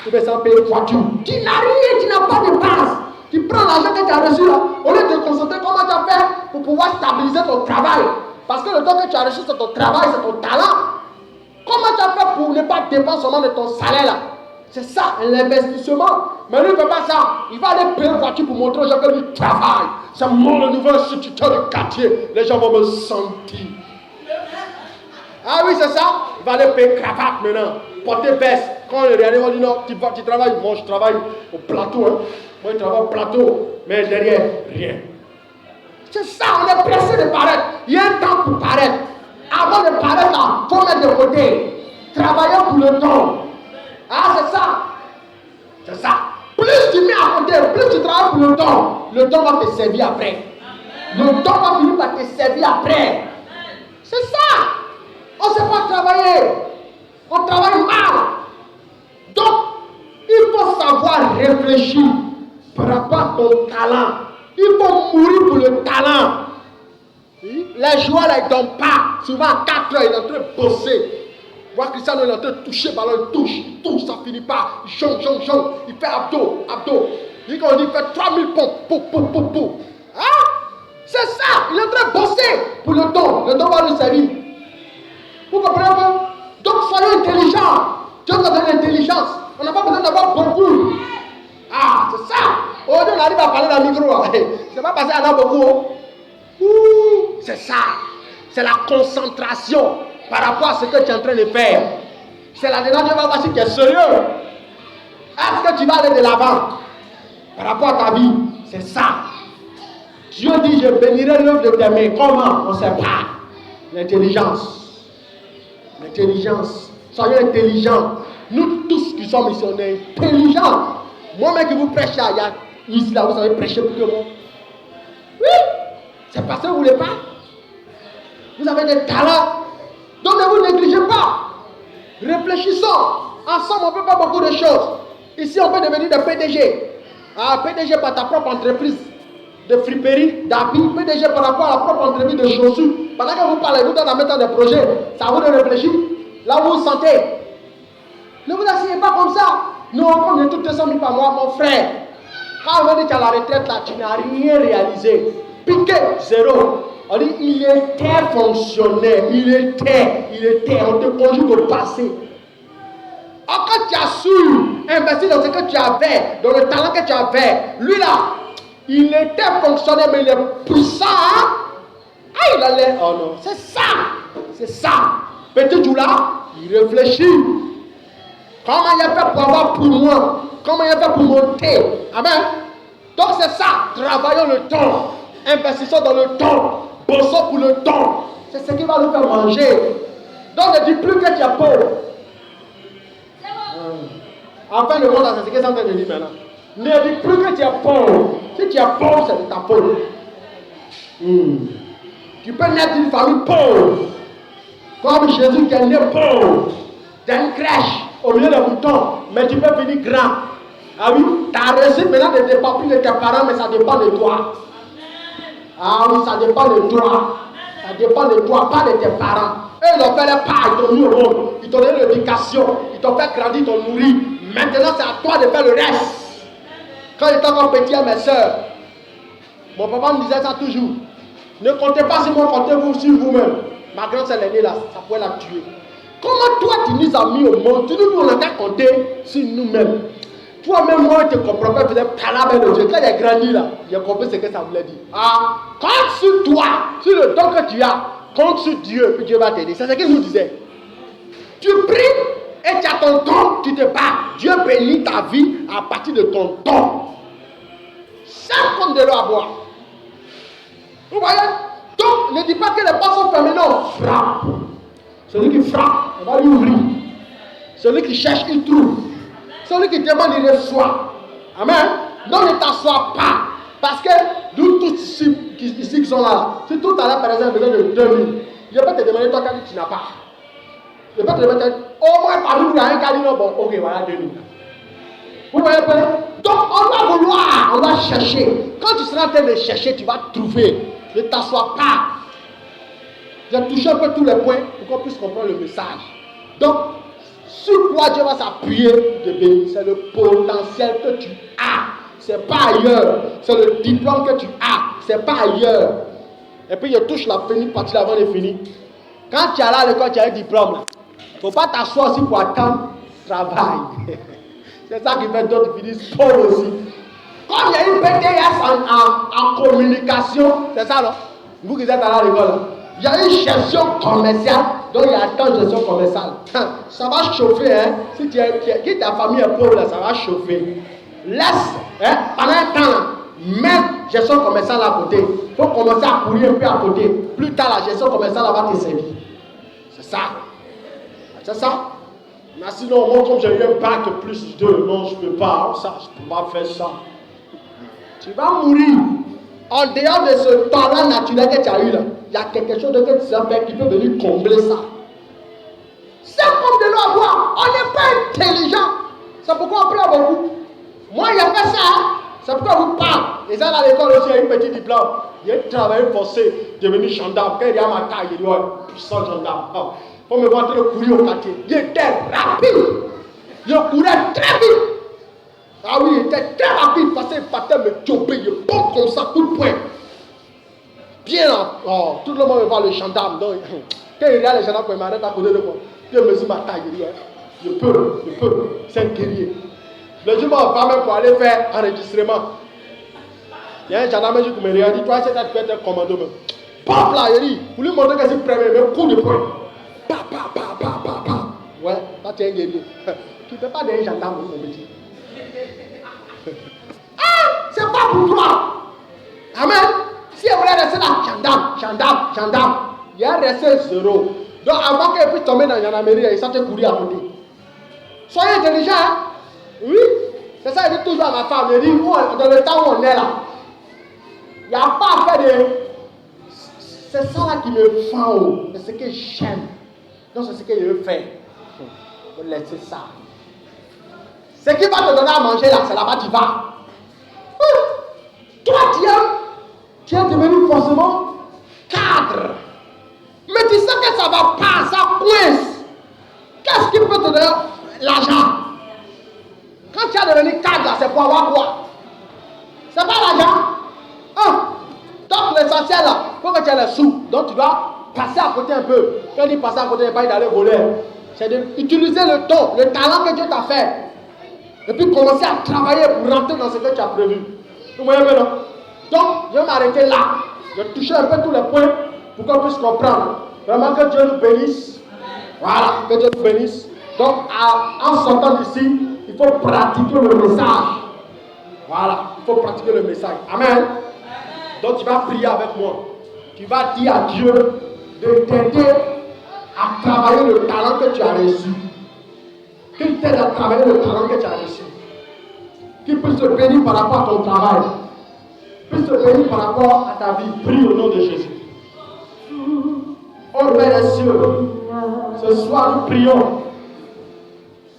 tu peux sans payer voiture. Tu n'as rien, tu n'as pas de base. Tu prends l'argent que tu as reçu là, au lieu de te concentrer comment tu as fait pour pouvoir stabiliser ton travail. Parce que le temps que tu as reçu, c'est ton travail, c'est ton talent. Comment tu as fait pour ne pas dépenser seulement de ton salaire là? C'est ça, l'investissement. Mais lui ne fait pas ça. Il va aller payer une voiture pour montrer aux gens que lui travaille. C'est moi le nouvel instituteur de quartier. Les gens vont me sentir. Ah oui, c'est ça. Il va aller payer cravate maintenant. Porter veste. Quand on regarde, on dit non, tu travailles. Moi, je travaille au plateau. Hein. Moi, je travaille au plateau. Mais derrière, rien. C'est ça, on est pressé de paraître. Il y a un temps pour paraître. Avant de paraître, là, il faut mettre de côté. Travailler pour le temps. Ah, c'est ça. C'est ça. Plus tu mets à côté, plus tu travailles pour le temps va te servir après. Le temps va finir par te servir après. C'est ça. On ne sait pas travailler. On travaille mal. Donc, il faut savoir réfléchir par rapport à ton talent. Il faut mourir pour le talent. Les joueurs, là, ils ne donnent pas. Souvent, à 4 heures, ils sont en train de bosser. Voir Cristiano est en train de toucher le ballon, il touche, ça finit pas. Il jongle, il fait abdos. Il quand on dit, il fait 3000 pompes, Hein? C'est ça, il est en train de bosser pour le don va lui servir. Vous comprenez pas? Donc soyez intelligents. Dieu nous a donné l'intelligence. On n'a pas besoin d'avoir beaucoup. Ah, c'est ça. Aujourd'hui, on arrive à parler dans le micro. C'est pas parce qu'il y en a beaucoup. C'est ça. C'est la concentration par rapport à ce que tu es en train de faire. C'est là-dedans Dieu va voir si tu es sérieux. Est-ce que tu vas aller de l'avant par rapport à ta vie? C'est ça. Dieu dit, je bénirai l'œuvre de tes mains. Comment? On ne sait pas. L'intelligence. L'intelligence. Soyez intelligents. Nous tous qui sommes ici, on est intelligents. Moi-même qui vous prêche là, ici là, vous savez prêcher plus que moi. Oui. C'est parce que vous ne voulez pas. Vous avez des talents. Donc ne vous négligez pas. Réfléchissons. Ensemble, on peut faire beaucoup de choses. Ici, on peut devenir des PDG. Ah, PDG par ta propre entreprise de friperie, d'habits. PDG par rapport à la propre entreprise de chaussures. Pendant que vous parlez, vous donnez en mettant des projets. Ça vous de réfléchir. Là où vous vous sentez. Ne vous asseyez pas comme ça. Non, on est tous 200 000 par mois, mon frère. Quand on va dire qu'à la retraite, là, tu n'as rien réalisé. Piqué, zéro. On dit, il était fonctionnaire, il était, on te conjugue au passé. Alors quand tu as su investir dans ce que tu avais, dans le talent que tu avais, lui là, il était fonctionnaire, mais il est puissant, hein? Ah, il allait, oh non, c'est ça. Petit Djoula, il réfléchit. Comment il a fait pour avoir pour moi? Comment il a fait pour monter? Amen. Donc c'est ça, travaillons le temps, investissons dans le temps. bossons pour le temps. C'est ce qui va nous faire manger. Donc ne dis plus que tu es pauvre. Enfin, le monde, c'est ce que ça en train de dire maintenant. Ne dis plus que tu es pauvre. Si tu es pauvre, c'est de ta faute. Tu peux naître d'une famille pauvre. Comme Jésus qui est né pauvre. Tu as une crèche au milieu des moutons. Mais tu peux venir grand. Ah oui, ta réussite maintenant ne dépend plus de tes parents, mais ça dépend de toi. Ah oui, ça dépend de toi. Ça dépend de toi, pas de tes parents. Eux, ils n'ont fait les pas, ils t'ont mis au monde. Ils t'ont donné l'éducation. Ils t'ont fait grandir, ils t'ont nourri. Maintenant, c'est à toi de faire le reste. Quand j'étais encore petit à mes soeurs, mon papa me disait ça toujours. Ne comptez pas sur moi, comptez-vous sur vous-même. Ma grande sœur l'aînée là, ça pourrait la tuer. Comment toi, tu nous as mis au monde, tu nous on a qu'à compter sur nous-mêmes. Toi-même, moi, je te comprends pas, je faisais parler de Dieu. Quand j'ai grandi là, j'ai compris ce que ça voulait dire. Ah, compte sur toi, sur le don que tu as, compte sur Dieu, puis Dieu va t'aider. C'est ce qu'il nous disait. Tu pries et tu as ton don, tu te bats. Dieu bénit ta vie à partir de ton don. 5 comme de l'eau à boire. Vous voyez? Donc, ne dis pas que les portes sont fermées, non. Frappe. Celui qui frappe, on va lui ouvrir. Celui qui cherche, il trouve. Celui qui demande, il reçoit. Amen. Donc ne t'assois pas. Parce que nous tous ici qui sont là, si tout à l'heure, par exemple, besoin de 2000, je vais pas te demander toi quand tu n'as pas. Je vais pas te demander, au moins parmi vous, il y a un cas dit non, bon, ok, voilà 2000. Vous voyez pas? Donc on doit vouloir, on doit chercher. Quand tu seras en train de chercher, tu vas trouver. Ne t'assois pas. J'ai touché un peu tous les points pour qu'on puisse comprendre le message. Donc, sur quoi Dieu va s'appuyer de bénir, c'est le potentiel que tu as. C'est pas ailleurs. C'est le diplôme que tu as. C'est pas ailleurs. Et puis, je touche la finie partie avant de finir. Quand tu es là à l'école, tu as un diplôme. Il ne faut pas t'asseoir aussi pour attendre travail. C'est ça qui fait d'autres qui finissent pauvres aussi. Comme il y a une BTS en communication, c'est ça, non? Vous qui êtes allé à l'école, il y a une gestion commerciale, donc il y a une gestion commerciale. Ça va chauffer, hein? Si ta famille est pauvre, là, ça va chauffer. Laisse, hein, pendant un temps, même gestion commerciale à côté. Il faut commencer à courir un peu à côté. Plus tard, la gestion commerciale va te servir. C'est ça. C'est ça. Mais sinon, moi, comme j'ai eu un bac plus 2, non, je ne peux pas. Ça, je ne peux pas faire ça. Tu vas mourir. En dehors de ce talent naturel que tu as eu là, il y a quelque chose que tu sais faire qui peut venir combler ça. C'est comme de l'eau à boire. On n'est pas intelligent. C'est pourquoi on pleure beaucoup. Moi, il y a fait ça. Hein? C'est pourquoi vous parlez. Les gens à l'école aussi, il y a une petite diplôme. Il a travaillé forcé, devenu gendarme. Quand il est à ma taille, il dit ouais, puissant gendarme. Il faut me voir en train de courir au quartier. Il était rapide. Il courait très vite. Ah oui, il était très rapide parce qu'il partait me choper. Il pompe comme ça, coup de poing. Bien là. Oh, tout le monde me voit le gendarme. Donc, quand il regarde le gendarme, il m'arrête à côté de moi. Il me dit ma taille. Il dit ouais, je peux. C'est un guerrier. Le jour où on va même pour aller faire enregistrement. Il y a un gendarme qui me regarde, il dit, toi, c'est ça qui peut être un commando même. Paf là, il dit, pour lui montrer que c'est premier, même coup de poing. Pa. Ouais, là tu es un guerrier. Tu ne fais pas d'un gendarme, mon petit. Ah, c'est pas pour toi. Amen. Si elle voulait rester là, gendarme, il y a resté 0. Donc avant qu'elle puisse tomber dans la gendarmerie, il s'est courir à côté. Soyez intelligents, hein. Oui, c'est ça, je dis toujours à ma femme, je dis, dans le temps où on est là, il n'y a pas à faire de... C'est ça là qui me fend, c'est ce que j'aime. Donc c'est ce que je veux faire. Il faut laisser ça. Ce qui va te donner à manger là, c'est là-bas tu vas. Toi tu es devenu forcément cadre. Mais tu sais que ça va pas, ça coince. Qu'est-ce qui peut te donner l'argent? Quand tu as devenu cadre là, c'est pour avoir quoi? C'est pas l'argent. Donc l'essentiel là, il faut que tu aies les sous. Donc tu dois passer à côté un peu. Quand il dit passer à côté, il n'est pas d'aller voler. C'est d'utiliser le don, le talent que Dieu t'a fait. Et puis commencer à travailler pour rentrer dans ce que tu as prévu. Vous voyez bien, non? Donc, je vais m'arrêter là. Je vais toucher un peu tous les points pour qu'on puisse comprendre. Vraiment que Dieu nous bénisse. Voilà, que Dieu nous bénisse. Donc, en sortant d'ici, il faut pratiquer le message. Voilà, il faut pratiquer le message. Amen. Donc, tu vas prier avec moi. Tu vas dire à Dieu de t'aider à travailler le talent que tu as reçu. Qu'il t'aide à travailler le talent que tu as reçu. Qu'il puisse te bénir par rapport à ton travail. Qu'il puisse te bénir par rapport à ta vie. Prie au nom de Jésus. Oh Père des cieux, ce soir nous prions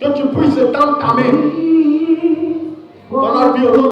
que tu puisses étendre ta main dans notre vie au nom